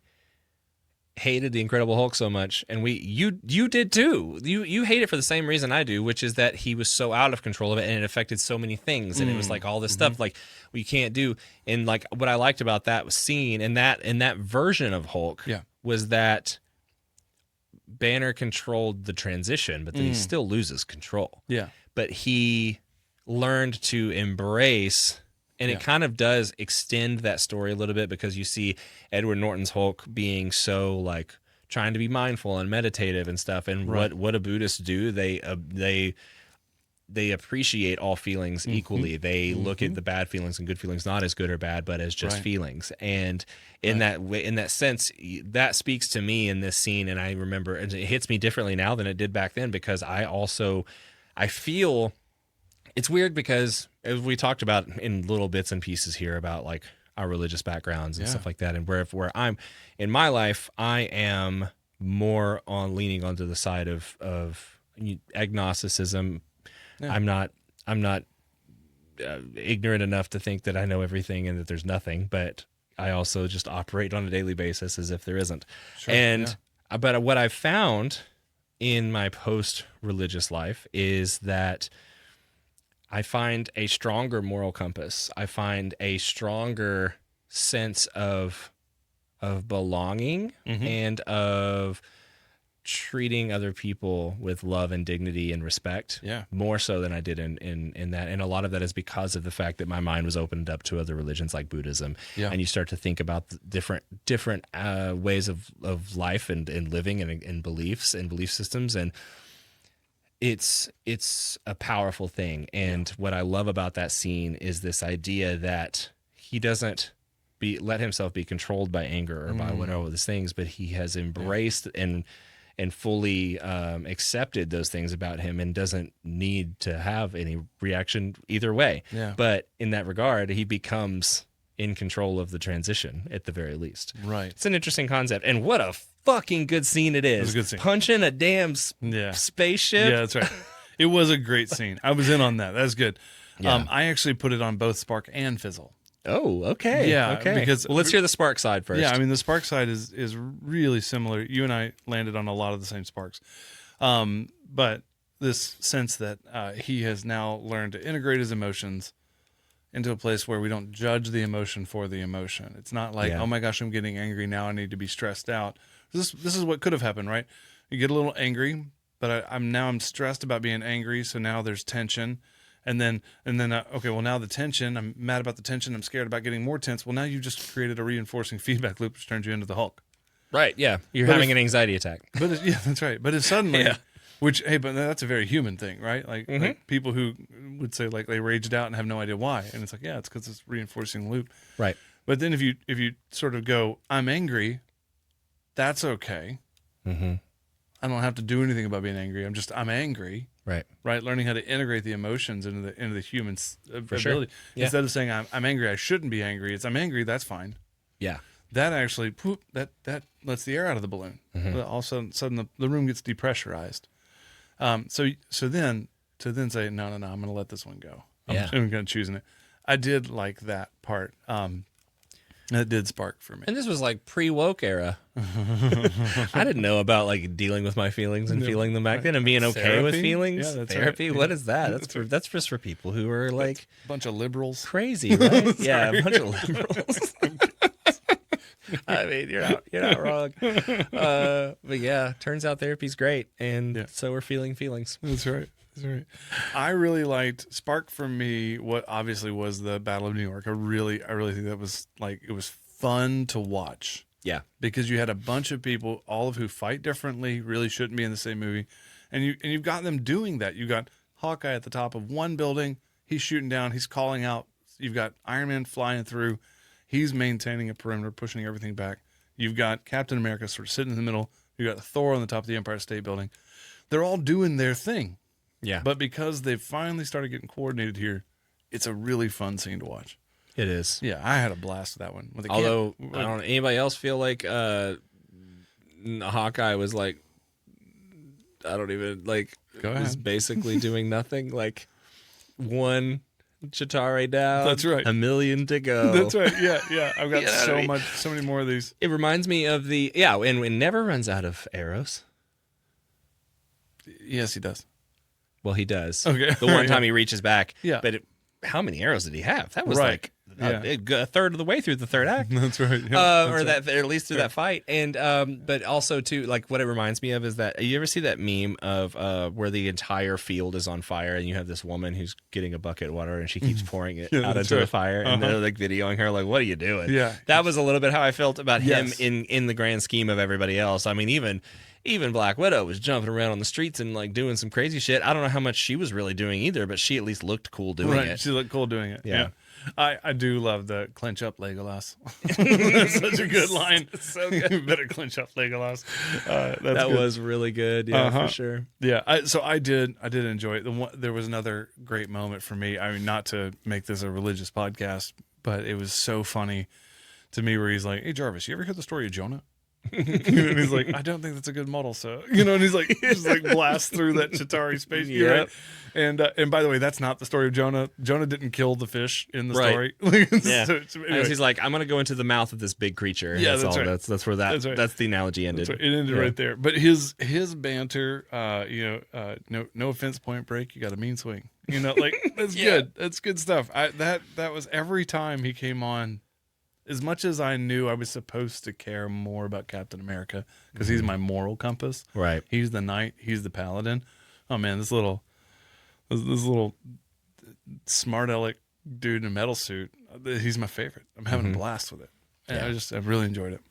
hated the Incredible Hulk so much, and you did too. You hate it for the same reason I do, which is that he was so out of control of it, and it affected so many things, and it was like all this stuff like we can't do. And like what I liked about that scene and that version of Hulk was that Banner controlled the transition, but then he still loses control. Yeah, but he learned to embrace. And it kind of does extend that story a little bit because you see Edward Norton's Hulk being so like trying to be mindful and meditative and stuff. And what do Buddhists do? They appreciate all feelings equally. They look at the bad feelings and good feelings not as good or bad, but as just feelings. And in that way, in that sense, that speaks to me in this scene. And I remember, and it hits me differently now than it did back then because I also I feel it's weird because as we talked about in little bits and pieces here about like our religious backgrounds and stuff like that, and where I'm in my life, I am more on leaning onto the side of agnosticism. Yeah. I'm not ignorant enough to think that I know everything and that there's nothing, but I also just operate on a daily basis as if there isn't. Sure, and but what I've found in my post-religious life is that I find a stronger moral compass. I find a stronger sense of belonging and of treating other people with love and dignity and respect. Yeah. More so than I did in that. And a lot of that is because of the fact that my mind was opened up to other religions like Buddhism. Yeah. And you start to think about different ways of life and living and beliefs and belief systems. And it's a powerful thing. And what I love about that scene is this idea that he doesn't let himself be controlled by anger or by whatever these things, but he has embraced and fully accepted those things about him and doesn't need to have any reaction either way. Yeah. But in that regard, he becomes in control of the transition at the very least. Right. It's an interesting concept. And what a fucking good scene it is. It was a good scene. Punching a damn spaceship. Yeah, that's right. It was a great scene. I was in on that. That's good. Yeah. I actually put it on both Spark and Fizzle. Oh, okay. Yeah, okay. Because let's hear the Spark side first. Yeah, I mean the Spark side is really similar. You and I landed on a lot of the same sparks, but this sense that he has now learned to integrate his emotions into a place where we don't judge the emotion for the emotion. It's not like, oh my gosh, I'm getting angry now. I need to be stressed out. This is what could have happened, right? You get a little angry, but I'm stressed about being angry, so now there's tension. And then, okay, well, now the tension, I'm mad about the tension. I'm scared about getting more tense. Well, now you just created a reinforcing feedback loop, which turns you into the Hulk. Right, yeah. You're having an anxiety attack. But yeah, that's right. But if suddenly, but that's a very human thing, right? Like people who would say like they raged out and have no idea why. And it's like, yeah, it's because it's reinforcing loop. Right. But then if you sort of go, I'm angry, that's okay. Mm-hmm. I don't have to do anything about being angry. I'm angry. Right. Right. Learning how to integrate the emotions into the human's ability. Sure. Yeah. Instead of saying I'm angry, I shouldn't be angry. It's I'm angry. That's fine. Yeah. That actually that lets the air out of the balloon. Mm-hmm. All of a sudden the room gets depressurized. So then to say no, I'm going to let this one go. I'm going to choosing it. I did like that part. That did spark for me. And this was like pre-woke era. I didn't know about like dealing with my feelings and feeling them back then and being okay Therapy? with feelings. Yeah, that's Therapy? Right. What is that? That's just for people who are like a bunch of liberals. Crazy, right? Yeah, a bunch of liberals. I mean, you're not wrong. But yeah, turns out therapy's great, and so we're feeling feelings. That's right. That's right. I really liked Spark for me. What obviously was the Battle of New York. I really think that was like it was fun to watch. Yeah, because you had a bunch of people, all of who fight differently, really shouldn't be in the same movie, and you've got them doing that. You got Hawkeye at the top of one building. He's shooting down. He's calling out. You've got Iron Man flying through. He's maintaining a perimeter, pushing everything back. You've got Captain America sort of sitting in the middle. You've got Thor on the top of the Empire State Building. They're all doing their thing. Yeah. But because they've finally started getting coordinated here, it's a really fun scene to watch. It is. Yeah, I had a blast with that one. Although, I don't know, anybody else feel like Hawkeye was like, I don't even, like, was basically doing nothing? Like, one Chitauri down. That's right. A million to go. That's right. Yeah. I've got so many more of these. It reminds me of and it never runs out of arrows. Yes, he does. Well, he does. Okay. The one time he reaches back. Yeah. But how many arrows did he have? That was like a third of the way through the third act. That's right. Yeah, or at least through that fight. And but also too, like what it reminds me of is that you ever see that meme of where the entire field is on fire and you have this woman who's getting a bucket of water and she keeps pouring it out into the fire and they're like videoing her like, what are you doing? Yeah. That was a little bit how I felt about him in the grand scheme of everybody else. I mean, even even Black Widow was jumping around on the streets and like doing some crazy shit. I don't know how much she was really doing either, but she at least looked cool doing it. She looked cool doing it. Yeah. I do love the clench up Legolas. That's such a good line. It's so good. You better clench up Legolas. That good. Was really good. Yeah, for sure. Yeah. I did enjoy it. There was another great moment for me. I mean, not to make this a religious podcast, but it was so funny to me where he's like, "Hey Jarvis, you ever heard the story of Jonah?" And he's like, "I don't think that's a good model, so and he's like, just like blasts through that Chitauri space. Yep. Right? And by the way, that's not the story of Jonah. Jonah didn't kill the fish in the story. Yeah. So, anyway. He's like, I'm gonna go into the mouth of this big creature. Yeah, that's right. That's where that's the analogy ended. Right. It ended right there. But his banter, no offense, Point Break. You got a mean swing. Like that's good. That's good stuff. That was every time he came on. As much as I knew I was supposed to care more about Captain America because he's my moral compass. Right. He's the knight. He's the paladin. Oh man, this little smart aleck dude in a metal suit. He's my favorite. I'm having a blast with it. And I really enjoyed it.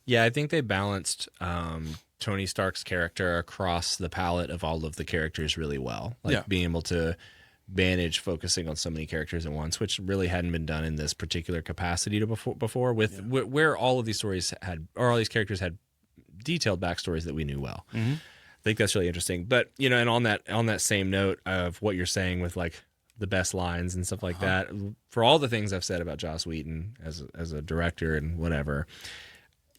Yeah, I think they balanced Tony Stark's character across the palette of all of the characters really well. Like being able to manage focusing on so many characters at once, which really hadn't been done in this particular capacity before with where all of these stories had, or all these characters had detailed backstories that we knew well. I think that's really interesting. But and on that same note of what you're saying with like the best lines and stuff like that, for all the things I've said about Joss Whedon as a director and whatever,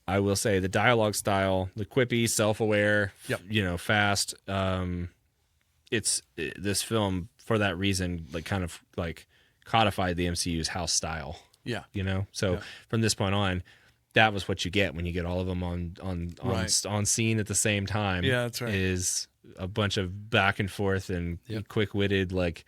I will say the dialogue style, the quippy, self-aware, fast. This film, for that reason, like kind of like codified the MCU's house style. Yeah. So from this point on, that was what you get when you get all of them on scene at the same time. Yeah, that's right. Is a bunch of back and forth and quick-witted like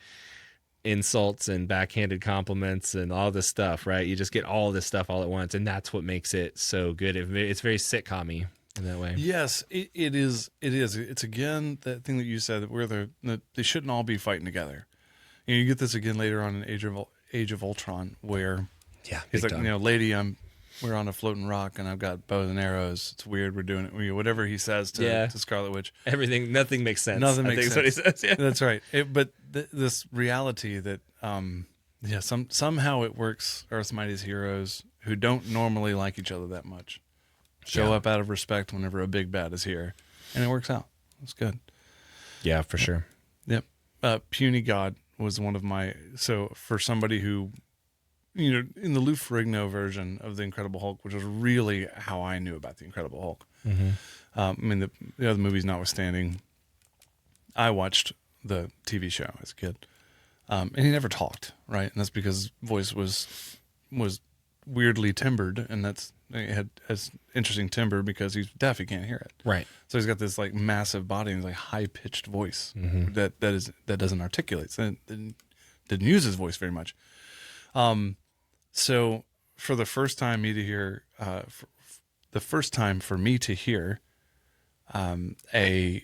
insults and backhanded compliments and all this stuff, right? You just get all this stuff all at once, and that's what makes it so good. It's very sitcom-y in that way. Yes, it is. It's again that thing that you said that they shouldn't all be fighting together. You get this again later on in Age of Ultron, where he's like, lady, we're on a floating rock, and I've got bows and arrows. It's weird we're doing it. What he says to Scarlet Witch. Nothing makes sense. Nothing makes sense. What he says. Yeah. That's right. But this reality that somehow it works. Earth's mightiest heroes who don't normally like each other that much show up out of respect whenever a big bad is here, and it works out. It's good. Yeah, for sure. Yep. Puny God was one of my, so for somebody who, in the Lou Ferrigno version of the Incredible Hulk, which was really how I knew about the Incredible Hulk. I mean, the other movies notwithstanding, I watched the TV show as a kid, and he never talked, right? And that's because his voice was weirdly timbered, and it had as interesting timbre because he's deaf, he can't hear it. Right. So he's got this like massive body and like high pitched voice that doesn't articulate. So it didn't use his voice very much. So for the first time for me to hear a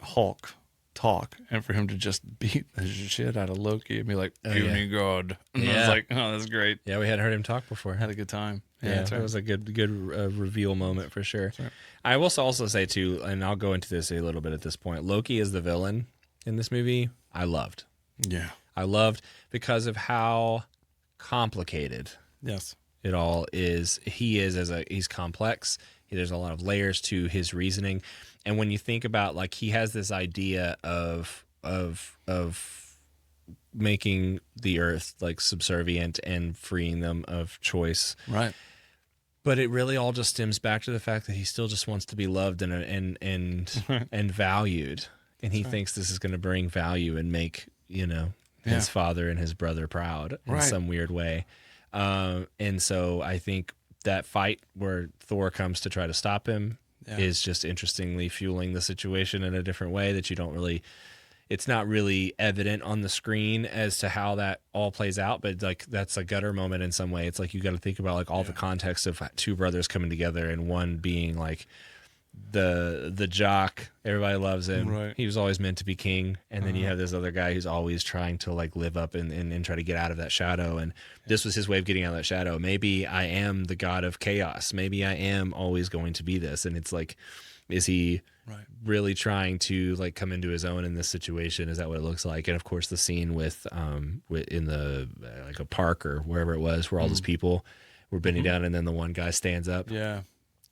Hulk talk, and for him to just beat the shit out of Loki and be like, puny God. And I was like, oh, that's great. Yeah, we hadn't heard him talk before. Had a good time. Yeah, it was a good reveal moment for sure. Right. I will also say too, and I'll go into this a little bit at this point, Loki is the villain in this movie. I loved. Yeah. I loved because of how complicated it all is. He's complex. There's a lot of layers to his reasoning. And when you think about, like, he has this idea of making the earth like subservient and freeing them of choice. Right. But it really all just stems back to the fact that he still just wants to be loved and valued. And he thinks this is going to bring value and make, his father and his brother proud in some weird way. And so I think that fight where Thor comes to try to stop him is just interestingly fueling the situation in a different way that you don't really, it's not really evident on the screen as to how that all plays out, but like that's a gutter moment in some way. It's like you got to think about like all the context of two brothers coming together and one being like the jock, everybody loves him. Right. He was always meant to be king. And then you have this other guy who's always trying to like live up and try to get out of that shadow. And this was his way of getting out of that shadow. Maybe I am the god of chaos. Maybe I am always going to be this. And it's like, is he really trying to like come into his own in this situation? Is that what it looks like? And of course the scene with in the like a park or wherever it was where all those people were bending down and then the one guy stands up. Yeah.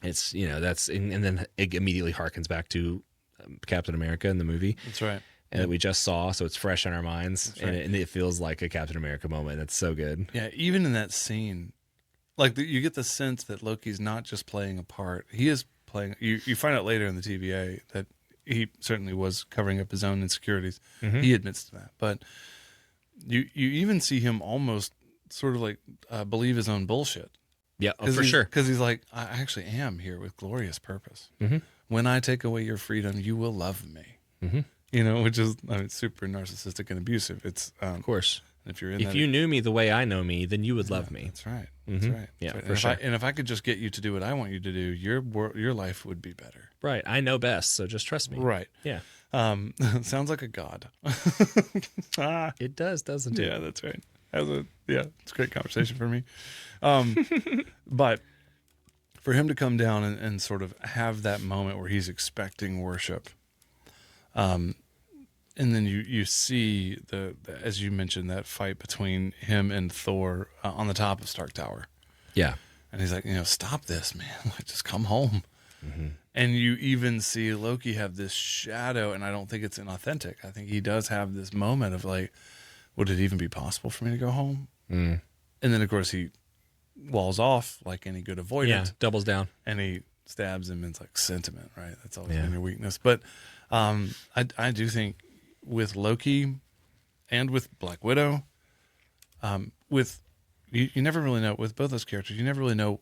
It's, that's, and then it immediately harkens back to Captain America in the movie. That's right. And that we just saw, so it's fresh in our minds, right. and it feels like a Captain America moment. It's so good. Yeah, even in that scene, like you get the sense that Loki's not just playing a part. He is playing. You find out later in the TVA that he certainly was covering up his own insecurities. He admits to that, but you even see him almost sort of like believe his own bullshit. Yeah, for sure. Because he's like, I actually am here with glorious purpose. When I take away your freedom, you will love me. Which is super narcissistic and abusive. It's of course. If you're in if you knew me the way I know me, then you would love me. That's right. That's right. Yeah, that's right. for sure. And if I could just get you to do what I want you to do, your life would be better. Right. I know best, so just trust me. Right. Yeah. Sounds like a god. It does, doesn't it? Yeah, that's right. It's a great conversation for me. But for him to come down and sort of have that moment where he's expecting worship, and then you see as you mentioned, that fight between him and Thor on the top of Stark Tower. Yeah. And he's like, stop this, man. Like, just come home. And you even see Loki have this shadow, and I don't think it's inauthentic. I think he does have this moment of like, would it even be possible for me to go home? And then, of course, he walls off like any good avoidant. Yeah, doubles down. And he stabs him. And it's like sentiment, right? That's always been your weakness. But I do think with Loki and with Black Widow, you never really know, with both those characters, you never really know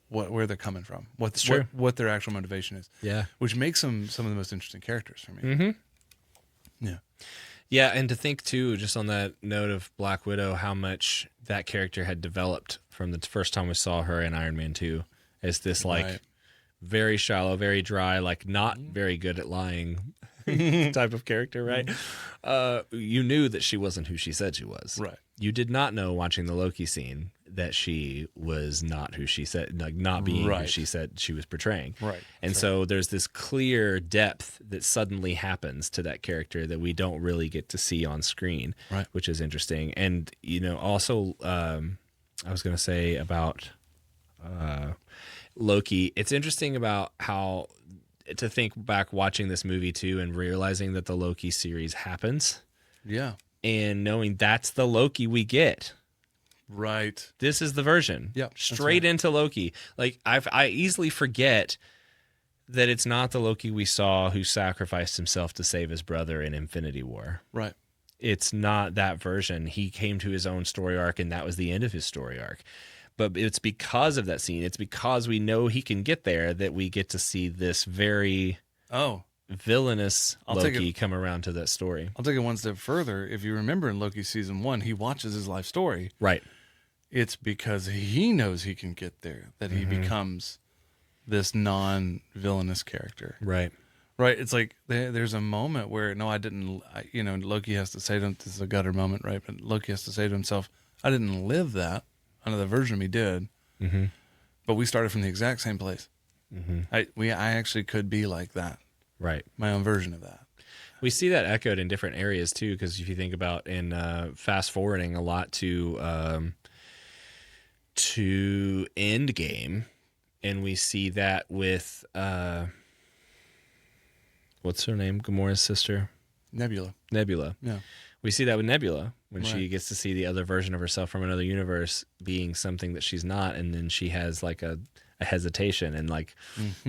where they're coming from, what their actual motivation is. Yeah. Which makes them some of the most interesting characters for me. Yeah. Yeah, and to think, too, just on that note of Black Widow, how much that character had developed from the first time we saw her in Iron Man 2 as this, like, very shallow, very dry, like, not very good at lying type of character, right? You knew that she wasn't who she said she was. Right. You did not know, watching the Loki scene, that she was not who she said, like, not being who she said she was portraying. Right. And so there's this clear depth that suddenly happens to that character that we don't really get to see on screen, which is interesting. And, also, I was going to say about Loki, it's interesting about how to think back watching this movie too and realizing that the Loki series happens. Yeah. And knowing that's the Loki we get. Right. This is the version. Yep. Straight into Loki. Like I easily forget that it's not the Loki we saw who sacrificed himself to save his brother in Infinity War. Right. It's not that version. He came to his own story arc, and that was the end of his story arc. But it's because of that scene, it's because we know he can get there, that we get to see this very villainous Loki come around to that story. I'll take it one step further. If you remember in Loki season 1, he watches his life story. Right. It's because he knows he can get there that he becomes this non-villainous character. Right. Right. It's like there's a moment where, Loki has to say to him, this is a gutter moment, right? But Loki has to say to himself, I didn't live that. Another version of me did. But we started from the exact same place. I actually could be like that. Right. My own version of that. We see that echoed in different areas too, because if you think about in fast forwarding a lot to Endgame, and we see that with what's her name? Gamora's sister? Nebula. Yeah. We see that with Nebula when she gets to see the other version of herself from another universe being something that she's not, and then she has like a hesitation and like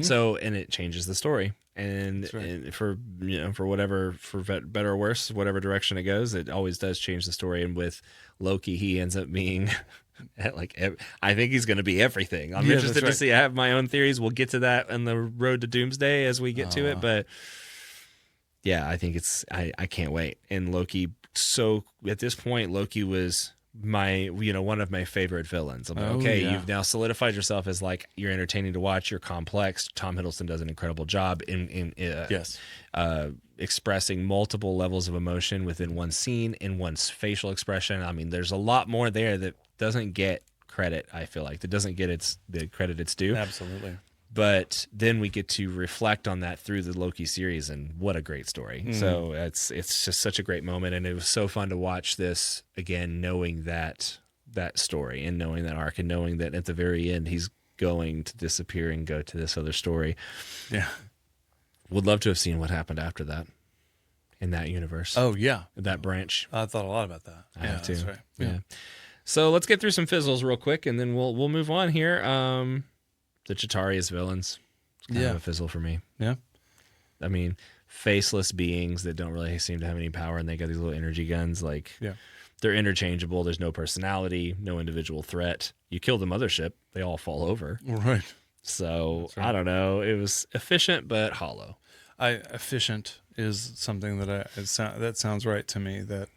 so, and it changes the story. And, and for better or worse, whatever direction it goes, it always does change the story. And with Loki, he ends up being I think he's going to be everything. I'm interested to see. I have my own theories. We'll get to that on the road to Doomsday as we get to it, but yeah, I think I can't wait. And Loki, so at this point, Loki was one of my favorite villains. I'm like, okay, you've now solidified yourself as like, you're entertaining to watch, you're complex. Tom Hiddleston does an incredible job in expressing multiple levels of emotion within one scene, in one's facial expression. I mean, there's a lot more there that doesn't get credit. I feel like that doesn't get the credit it's due. Absolutely. But then we get to reflect on that through the Loki series, and what a great story. So it's just such a great moment, and it was so fun to watch this again, knowing that story and knowing that arc, and knowing that at the very end he's going to disappear and go to this other story. Yeah. Would love to have seen what happened after that in that universe. Oh, yeah. That branch. I thought a lot about that. I have too. That's right. Yeah. So let's get through some fizzles real quick, and then we'll move on here. The Chitauri as villains. It's kind of a fizzle for me. Yeah. I mean, faceless beings that don't really seem to have any power, and they got these little energy guns. Like, they're interchangeable. There's no personality, no individual threat. You kill the mothership, they all fall over. Right. So, I don't know. It was efficient, but hollow. Efficient is something that that sounds right to me. That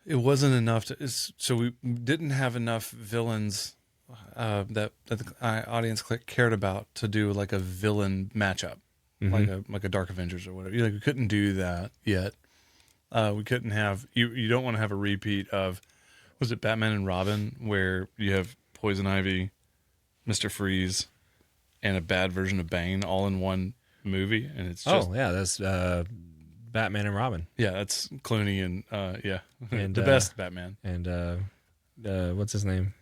it wasn't enough to. So we didn't have enough villains that the audience cared about to do like a villain matchup, like a Dark Avengers or whatever. Like, we couldn't do that yet. We couldn't have you don't want to have a repeat of, was it Batman and Robin, where you have Poison Ivy, Mr. Freeze, and a bad version of Bane all in one movie, and it's just that's Batman and Robin. Yeah, that's Clooney and and the best Batman. And what's his name?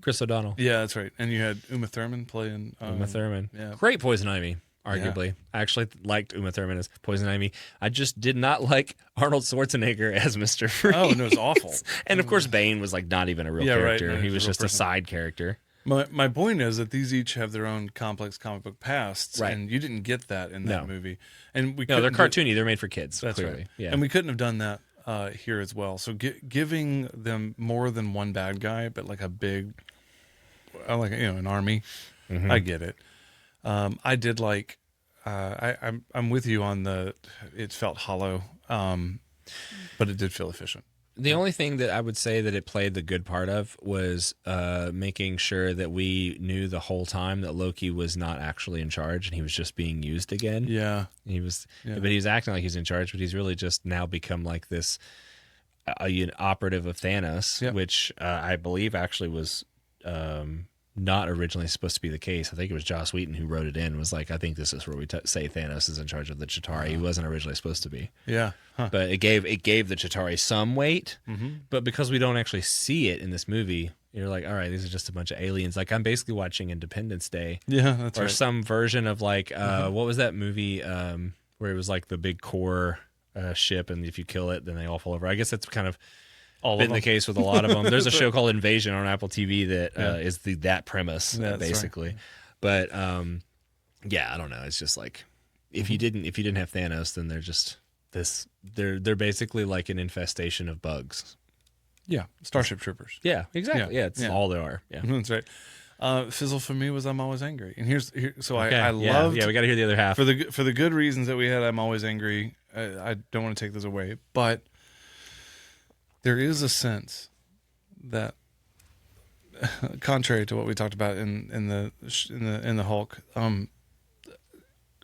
Chris O'Donnell. Yeah, that's right. And you had Uma Thurman playing Uma Thurman. Yeah. Great Poison Ivy, arguably. I actually liked Uma Thurman as Poison Ivy. I just did not like Arnold Schwarzenegger as Mr. Freeze. Oh, no, it's awful. And of course, Bane was like not even a real character. Right. No, he was just a side character. My point is that these each have their own complex comic book pasts, and you didn't get that in that movie. And they're cartoony. They're made for kids. That's clearly. Right. Yeah. And we couldn't have done that here as well. So giving them more than one bad guy, but like a big, like an army. I get it. I did like. I'm with you on it felt hollow, but it did feel efficient. The only thing that I would say that it played the good part of was making sure that we knew the whole time that Loki was not actually in charge and he was just being used again. Yeah. But he was acting like he's in charge, but he's really just now become like this operative of Thanos, which I believe actually was not originally supposed to be the case. I think it was Joss Whedon who wrote it in and was like, I think this is where we say Thanos is in charge of the Chitauri. He wasn't originally supposed to be. Yeah. Huh. But it gave the Chitauri some weight. But because we don't actually see it in this movie, you're like, all right, these are just a bunch of aliens. Like, I'm basically watching Independence Day. Yeah, that's or right. Or some version of like, what was that movie where it was like the big core ship, and if you kill it, then they all fall over. I guess that's kind of been the case with a lot of them. There's a show called Invasion on Apple TV that is that premise basically. Right. But I don't know. It's just like if you didn't have Thanos, then they're just they're basically like an infestation of bugs. Yeah, Starship Troopers. Yeah, exactly. Yeah, it's all they are. Yeah, that's right. Fizzle for me was I'm Always Angry, and so okay. I loved. Yeah, we got to hear the other half for the good reasons that we had. I'm Always Angry. I don't want to take this away, but there is a sense that, contrary to what we talked about in the Hulk,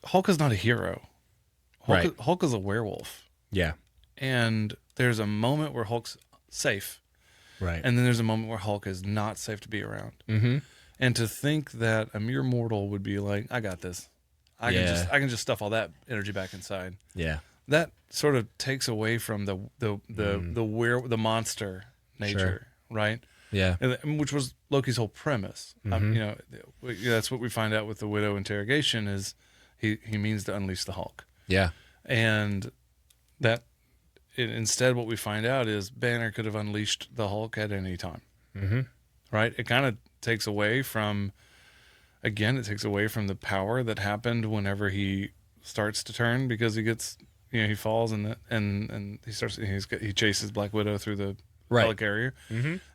Hulk is not a hero. Hulk is a werewolf. Yeah, and there's a moment where Hulk's safe, right, and then there's a moment where Hulk is not safe to be around. And to think that a mere mortal would be like, I got this. I can just stuff all that energy back inside. Yeah. That sort of takes away from the monster nature, right? Yeah, which was Loki's whole premise. That's what we find out with the Widow interrogation is he means to unleash the Hulk. Yeah, and instead what we find out is Banner could have unleashed the Hulk at any time. Right? It kind of takes away from the power that happened whenever he starts to turn, because he gets. He falls and he chases Black Widow through the helicarrier.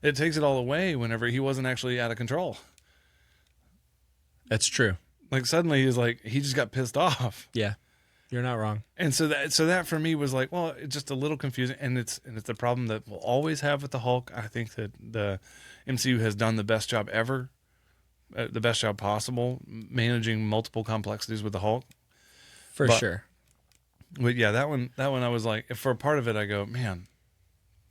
It takes it all away whenever he wasn't actually out of control. That's true. Like suddenly he's like he just got pissed off. Yeah, You're not wrong. And so that for me was like, well, it's just a little confusing, and it's the problem that we'll always have with the Hulk. I think that the MCU has done the best job ever, the best job possible, managing multiple complexities with the Hulk. For sure. But yeah, that one I was like, if for a part of it, I go, man,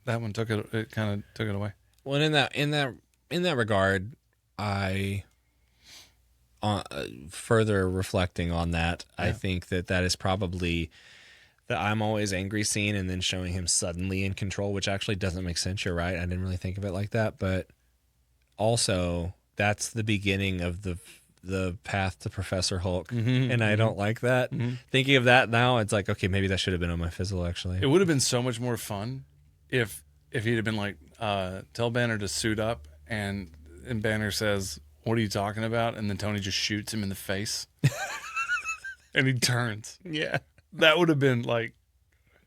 that one it kind of took it away. Well, in that regard, I. Further reflecting on that, I think that is probably the I'm always angry scene, and then showing him suddenly in control, which actually doesn't make sense. You're right. I didn't really think of it like that, but also that's the beginning of the path to Professor Hulk, and I don't like that. Thinking of that now, it's like, okay, maybe that should have been on my fizzle. Actually, it would have been so much more fun if he'd have been like, tell Banner to suit up, and Banner says, what are you talking about? And then Tony just shoots him in the face. And he turns. Yeah. That would have been like,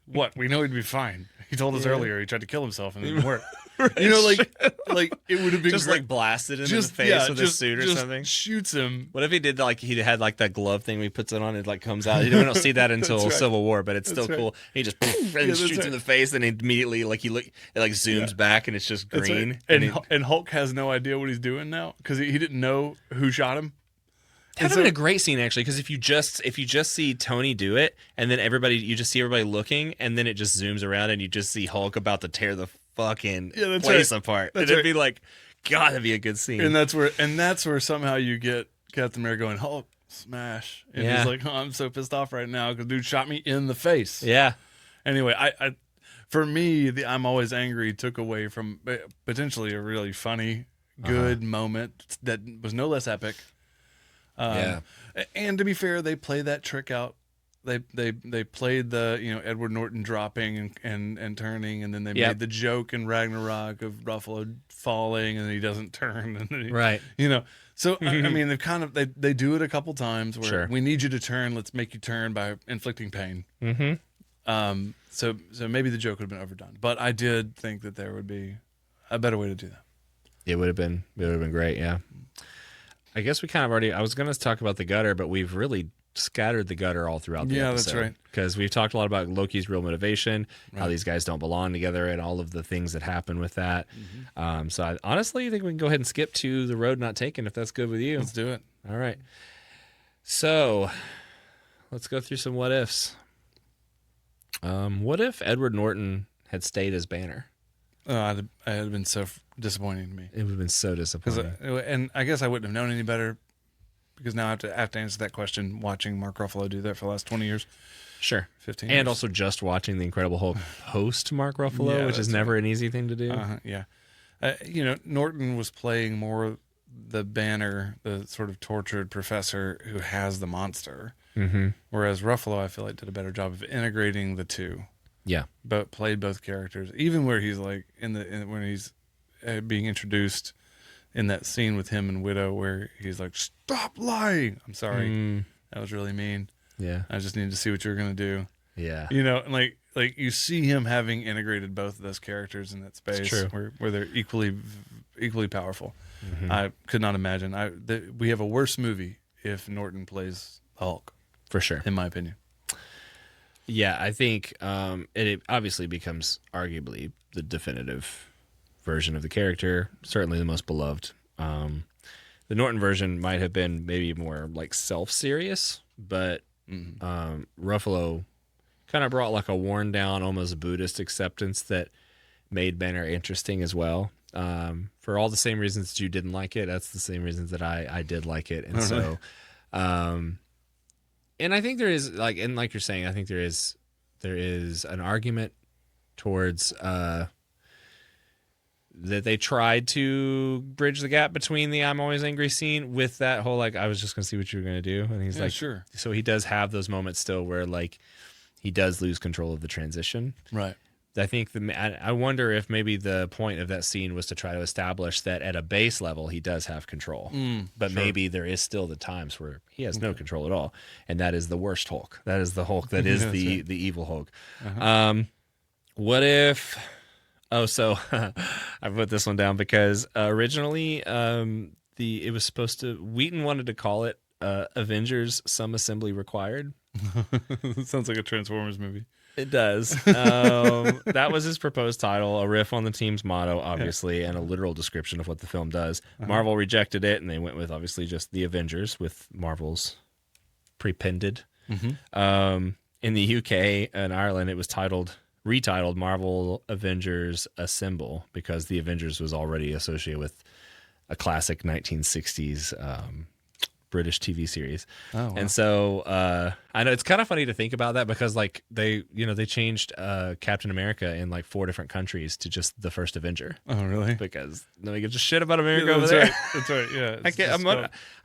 what? We know he'd be fine. He told us earlier he tried to kill himself and it didn't work. Right. You know, like it would have been just great. Like blasted him in the face with a suit or something. Shoots him. What if he did like he had like that glove thing we puts it on, it like comes out. We don't see that until Civil War, but it's still cool. He just shoots him in the face, and immediately it zooms back and it's just green. Right. And Hulk has no idea what he's doing now because he didn't know who shot him. That would have been a great scene actually, because if you just see Tony do it, and then you just see everybody looking, and then it just zooms around and you just see Hulk about to tear the fucking place apart. It'd be like, God, that'd be a good scene. And that's where somehow you get Captain America going, Hulk smash, and he's like, oh, I'm so pissed off right now because dude shot me in the face. Yeah. Anyway, I for me, the I'm always angry took away from potentially a really funny, good moment that was no less epic. And to be fair, they played that trick out. They played the Edward Norton dropping and turning, and then they made the joke in Ragnarok of Ruffalo falling and he doesn't turn, and then So I mean, they do it a couple times where we need you to turn. Let's make you turn by inflicting pain. So maybe the joke would have been overdone, but I did think that there would be a better way to do that. It would have been great. Yeah. I guess we kind of already. I was going to talk about the gutter, but we've really scattered the gutter all throughout the episode. That's right. Because we've talked a lot about Loki's real motivation, how these guys don't belong together, and all of the things that happen with that. So I honestly think we can go ahead and skip to the road not taken, if that's good with you. Let's do it. All right. So let's go through some what ifs. What if Edward Norton had stayed as Banner? It had been so disappointing to me. It would have been so disappointing. And I guess I wouldn't have known any better because now I have to answer that question watching Mark Ruffalo do that for the last 20 years. Sure. 15 years. And also just watching The Incredible Hulk post Mark Ruffalo, which is never an easy thing to do. Norton was playing more the Banner, the sort of tortured professor who has the monster. Whereas Ruffalo, I feel like, did a better job of integrating the two. Yeah, but played both characters, even where he's like when he's being introduced in that scene with him and Widow, where he's like, "Stop lying! I'm sorry, that was really mean. Yeah, I just needed to see what you were gonna do." Yeah, and like you see him having integrated both of those characters in that space, where they're equally powerful. I could not imagine. We have a worse movie if Norton plays Hulk, for sure, in my opinion. Yeah, I think it obviously becomes arguably the definitive version of the character, certainly the most beloved. The Norton version might have been maybe more like self-serious, but Ruffalo kind of brought like a worn-down, almost Buddhist acceptance that made Banner interesting as well. For all the same reasons that you didn't like it, that's the same reasons that I did like it. And so... and I think there is like you're saying, I think there is an argument towards that they tried to bridge the gap between the I'm always angry scene with that whole like I was just gonna see what you were gonna do, and he's like, sure. So he does have those moments still where like he does lose control of the transition, right? I think I wonder if maybe the point of that scene was to try to establish that at a base level he does have control, but maybe there is still the times where he has no control at all, and that is the worst Hulk. That is the Hulk that is the evil Hulk. What if? Oh, so I put this one down because originally it was supposed to. Whedon wanted to call it Avengers: Some Assembly Required, Sounds like a Transformers movie. It does. That was his proposed title, a riff on the team's motto, obviously, and a literal description of what the film does. Marvel rejected it, and they went with, obviously, just the Avengers with Marvel's prepended. In the UK and Ireland, it was retitled Marvel Avengers Assemble because the Avengers was already associated with a classic 1960s British TV series. Oh, wow. And so I know it's kind of funny to think about that because like they changed Captain America in like 4 different countries to just the first Avenger. Oh, really? Because nobody gives a shit about America Yeah, over that's there. right. That's right. Yeah. I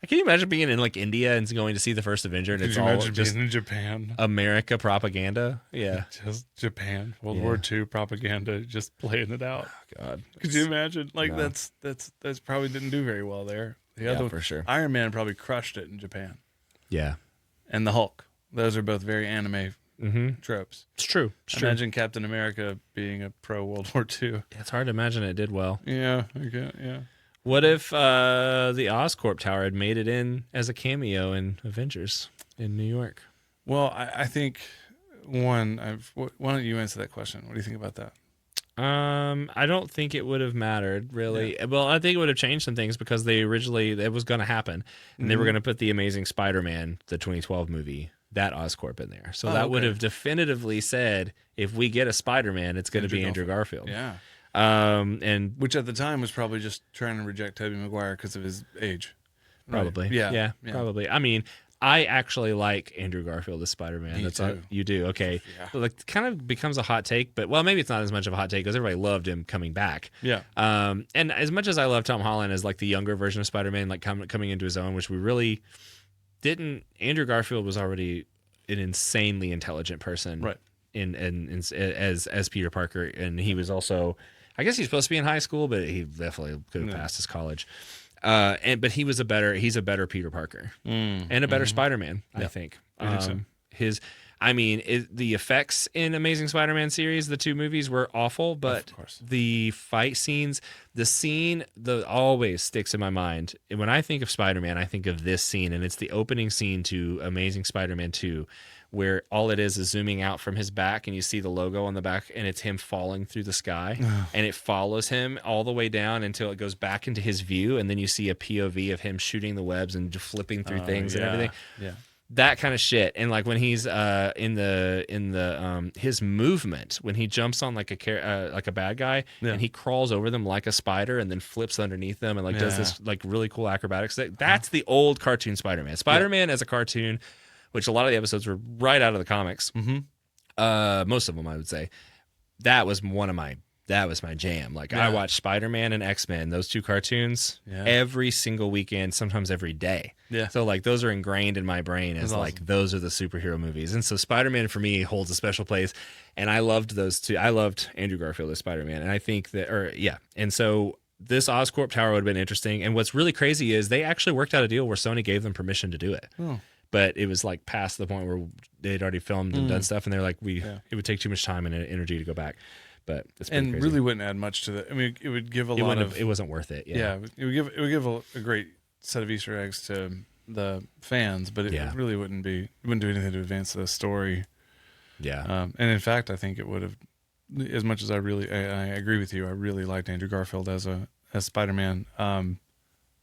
can't imagine being in like India and going to see the first Avenger and Could it's you all imagine just being in Japan? America propaganda. Yeah. Just Japan. World War II propaganda, just playing it out. God. Could you imagine? Like No. that's probably didn't do very well there. The Yeah, other for sure. Iron Man probably crushed it in Japan. Yeah. And the Hulk. Those are both very anime tropes. It's true. Imagine Captain America being a pro World War II. It's hard to imagine it did well. Yeah. Okay. Yeah. What if the Oscorp Tower had made it in as a cameo in Avengers in New York? Well, I think why don't you answer that question? What do you think about that? I don't think it would have mattered really. Yeah. Well, I think it would have changed some things because it was going to happen, and they were going to put the Amazing Spider-Man, the 2012 movie, that Oscorp in there. So that would have definitively said if we get a Spider-Man, it's going to be Andrew Garfield. Yeah. And which at the time was probably just trying to reject Tobey Maguire because of his age. Probably. Right. Yeah, probably. I mean, I actually like Andrew Garfield as Spider-Man. Me too. You do, okay. Yeah. Like, kind of becomes a hot take, but maybe it's not as much of a hot take because everybody loved him coming back. Yeah. And as much as I love Tom Holland as like the younger version of Spider-Man, like coming into his own, which we really didn't. Andrew Garfield was already an insanely intelligent person, right? As Peter Parker, and he was also, I guess he's supposed to be in high school, but he definitely could have passed his college. But he's a better Peter Parker and a better Spider-Man, I think. I think so. The effects in Amazing Spider-Man series, the 2 movies were awful, but the fight scenes, the scene that always sticks in my mind. When I think of Spider-Man, I think of this scene, and it's the opening scene to Amazing Spider-Man 2, where all it is zooming out from his back and you see the logo on the back and it's him falling through the sky and it follows him all the way down until it goes back into his view, and then you see a POV of him shooting the webs and flipping through things and everything. Yeah. That kind of shit. And like when he's in the his movement when he jumps on like a bad guy and he crawls over them like a spider and then flips underneath them and like does this like really cool acrobatics. That's the old cartoon Spider-Man. Spider-Man as a cartoon, which a lot of the episodes were right out of the comics. Most of them, I would say. That was my jam. Like I watched Spider-Man and X-Men, those 2 cartoons, every single weekend, sometimes every day. Yeah. So like those are ingrained in my brain as like those are the superhero movies. And so Spider-Man for me holds a special place. And I loved those 2. I loved Andrew Garfield as Spider-Man. And I think and so this Oscorp Tower would have been interesting. And what's really crazy is they actually worked out a deal where Sony gave them permission to do it. Oh. But it was like past the point where they'd already filmed and done stuff, and they're like, it would take too much time and energy to go back. But it's pretty crazy. Really wouldn't add much to that. I mean, it would give a lot of. It wasn't worth it. Yeah, it would give a great set of Easter eggs to the fans, but it really wouldn't do anything to advance the story. Yeah, and in fact, I think it would have. As much as I agree with you, I really liked Andrew Garfield as Spider-Man.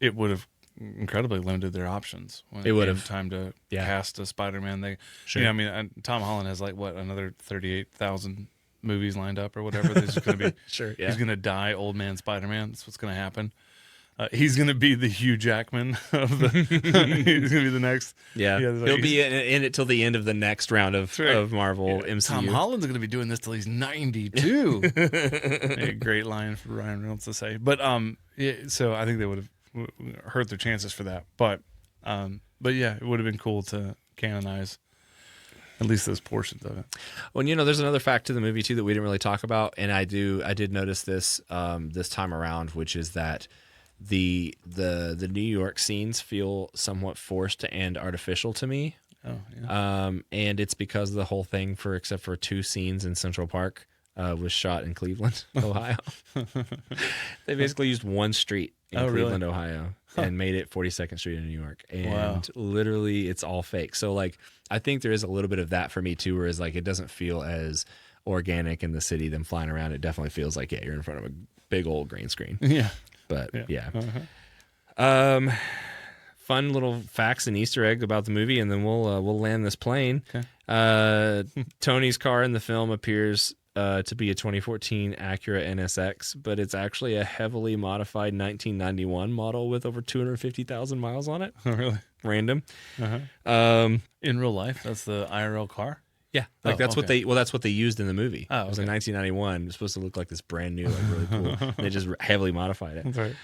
It would have incredibly limited their options when it would have time to cast a Spider-Man. Tom Holland has like another 38,000 movies lined up or whatever. There's going to be he's going to die old man Spider-Man. That's what's going to happen. He's going to be the Hugh Jackman of the he's going to be the next he'll be in it till the end of the next round of Marvel MCU. Tom Holland's going to be doing this till he's 92. A great line for Ryan Reynolds to say. But so I think they would have hurt their chances for that, but yeah, it would have been cool to canonize at least those portions of it. Well, there's another fact to the movie too that we didn't really talk about, and I did notice this this time around, which is that the New York scenes feel somewhat forced and artificial to me. Oh, yeah. And it's because the whole thing, except for 2 scenes in Central Park, was shot in Cleveland, Ohio. They basically used one street in Cleveland, Ohio. and made it 42nd Street in New York. And literally it's all fake. So like, I think there is a little bit of that for me too, whereas like, it doesn't feel as organic in the city than flying around. It definitely feels like, you're in front of a big old green screen. Yeah. But yeah. Uh-huh. Fun little facts and Easter egg about the movie, and then we'll land this plane. Okay. Tony's car in the film appears to be a 2014 Acura NSX, but it's actually a heavily modified 1991 model with over 250,000 miles on it. Oh, really? Random. In real life, that's the IRL car? Yeah, like that's what they used in the movie. Oh, it was in 1991. It was supposed to look like this brand new, like really cool. And they just heavily modified it. That's right.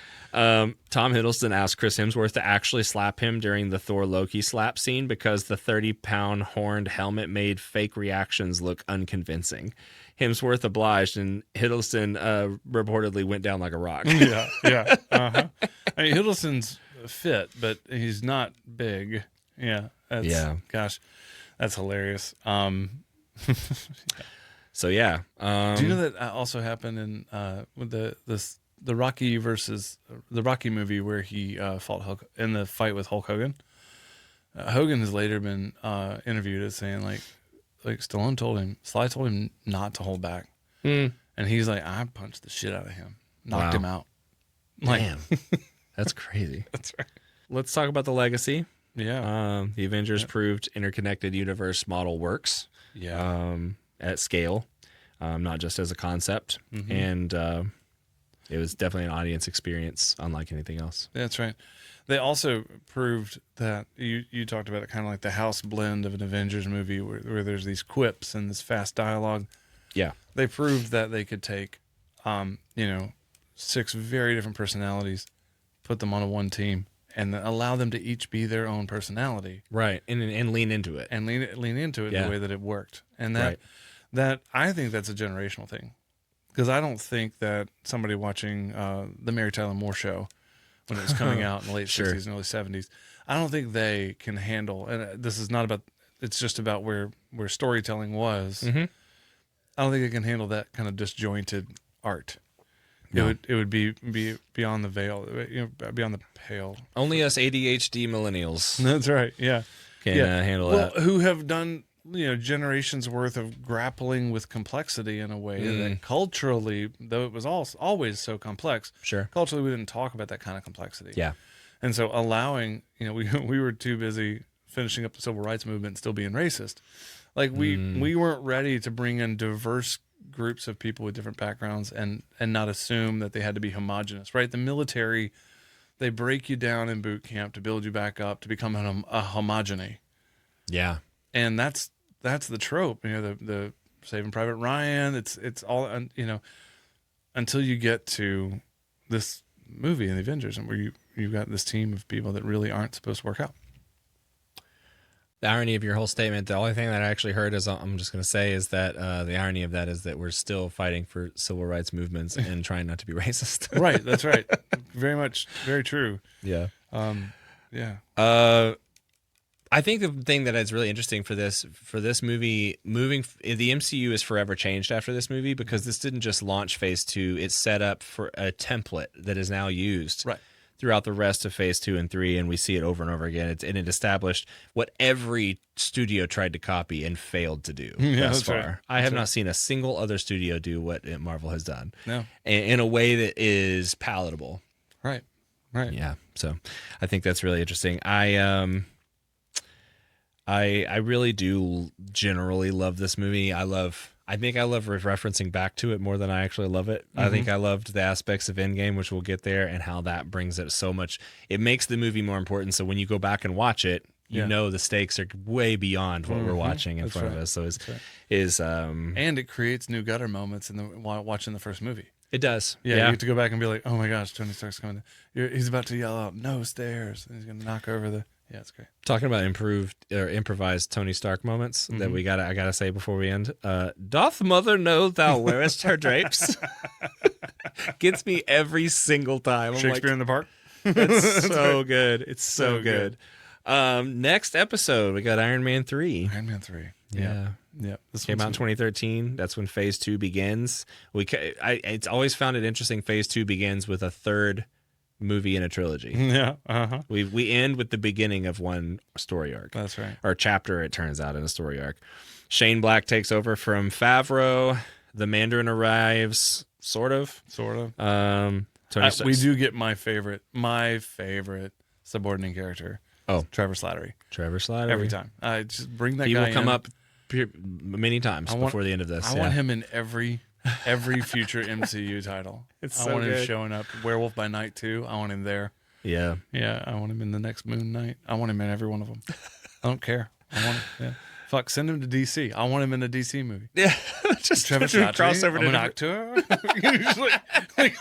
Tom Hiddleston asked Chris Hemsworth to actually slap him during the Thor Loki slap scene because the 30-pound horned helmet made fake reactions look unconvincing. Hemsworth obliged, and Hiddleston reportedly went down like a rock. Yeah. I mean, Hiddleston's fit, but he's not big. Yeah. Gosh, that's hilarious. So yeah. Do you know that also happened in with the Rocky versus the Rocky movie where he fought Hulk in the fight with Hulk Hogan? Hogan has later been interviewed as saying like Stallone Sly told him not to hold back, and he's like, I punched the shit out of him, knocked him out. Damn, that's crazy. That's right. Let's talk about the legacy. Yeah. The Avengers proved interconnected universe model works. Yeah. At scale, not just as a concept, and it was definitely an audience experience unlike anything else. That's right. They also proved that you talked about it, kind of like the house blend of an Avengers movie where there's these quips and this fast dialogue. Yeah. They proved that they could take, 6 very different personalities, put them on one team, and allow them to each be their own personality. Right. And lean into it. And lean into it in the way that it worked. And that I think that's a generational thing. Because I don't think that somebody watching the Mary Tyler Moore Show when it was coming out in the late 60s and early 70s, I don't think they can handle, and this is not about, it's just about where storytelling was. I don't think it can handle that kind of disjointed art. No. It would be beyond the veil, beyond the pale. Only us ADHD millennials. That's right. Yeah. Can handle that. Who have done generations worth of grappling with complexity in a way that culturally, though it was always so complex, culturally we didn't talk about that kind of complexity. Yeah. And so allowing, we were too busy finishing up the civil rights movement and still being racist. Like we weren't ready to bring in diverse groups of people with different backgrounds and not assume that they had to be homogenous, right? The military, they break you down in boot camp to build you back up to become a homogeny. Yeah. And that's the trope, the Saving Private Ryan. It's all, until you get to this movie in the Avengers, and where you've got this team of people that really aren't supposed to work out. The irony of your whole statement, the only thing that I actually heard is, I'm just going to say, is that the irony of that is that we're still fighting for civil rights movements and trying not to be racist. Right. That's right. Very much. Very true. Yeah. Yeah. I think the thing that is really interesting for this movie, the MCU is forever changed after this movie, because this didn't just launch Phase 2. It's set up for a template that is now used throughout the rest of Phase 2 and 3, and we see it over and over again. It established what every studio tried to copy and failed to do thus far. Right. I have not seen a single other studio do what Marvel has done. No. In a way that is palatable. Right. Yeah. So I think that's really interesting. I really do generally love this movie. I think I love referencing back to it more than I actually love it. I think I loved the aspects of Endgame, which we'll get there, and how that brings it so much. It makes the movie more important. So when you go back and watch it, you know the stakes are way beyond what we're watching in front of us. So and it creates new gutter moments while watching the first movie. It does. Yeah, you have to go back and be like, oh my gosh, Tony Stark's coming. He's about to yell out, no stairs, and he's going to knock over the. Yeah, it's great. Talking about improvised Tony Stark moments that I gotta say before we end. Doth mother know thou wearest her drapes? Gets me every single time. I'm Shakespeare in the Park. It's so good. It's so good. Next episode, we got Iron Man 3. Iron Man 3. Yeah. This came out in 2013. That's when Phase 2 begins. It's always found it interesting. Phase 2 begins with a third movie in a trilogy. Yeah. We end with the beginning of one story arc. That's right. Or chapter, it turns out, in a story arc. Shane Black takes over from Favreau. The Mandarin arrives, sort of. We do get my favorite subordinate character. Oh, Trevor Slattery. Every time. Just bring that guy in. He will come up many times before the end of this. I want him in every future MCU title. I want him showing up. Werewolf by Night 2. I want him there. Yeah. Yeah, I want him in the next Moon Knight. I want him in every one of them. I don't care. I want him. Yeah. Fuck, send him to DC. I want him in a DC movie. Yeah. Just Trevor Slattery. I'm an actor.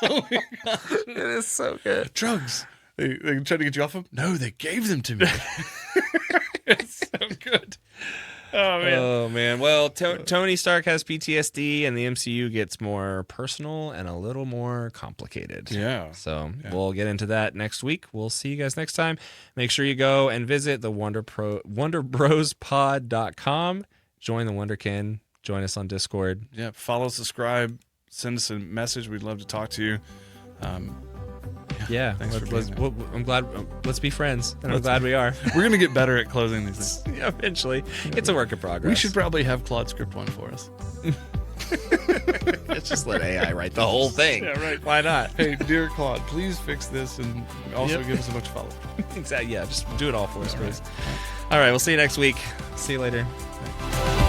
Oh my God. It is so good. Drugs. They tried to get you off them? No, they gave them to me. It's so good. Oh, man. Well, Tony Stark has PTSD, and the MCU gets more personal and a little more complicated. Yeah. So we'll get into that next week. We'll see you guys next time. Make sure you go and visit the WonderBrosPod.com. Join the Wonderkin. Join us on Discord. Yeah. Follow, subscribe, send us a message. We'd love to talk to you. Yeah, I'm glad. Let's be friends, and I'm glad we are. We're gonna get better at closing these things. Yeah, eventually. It's a work in progress. We should probably have Claude script one for us. Let's just let AI write the whole thing. Yeah, right. Why not? Hey, dear Claude, please fix this and also give us a bunch of follow. Exactly. Yeah, just do it all for us, please. All right, we'll see you next week. See you later. Bye.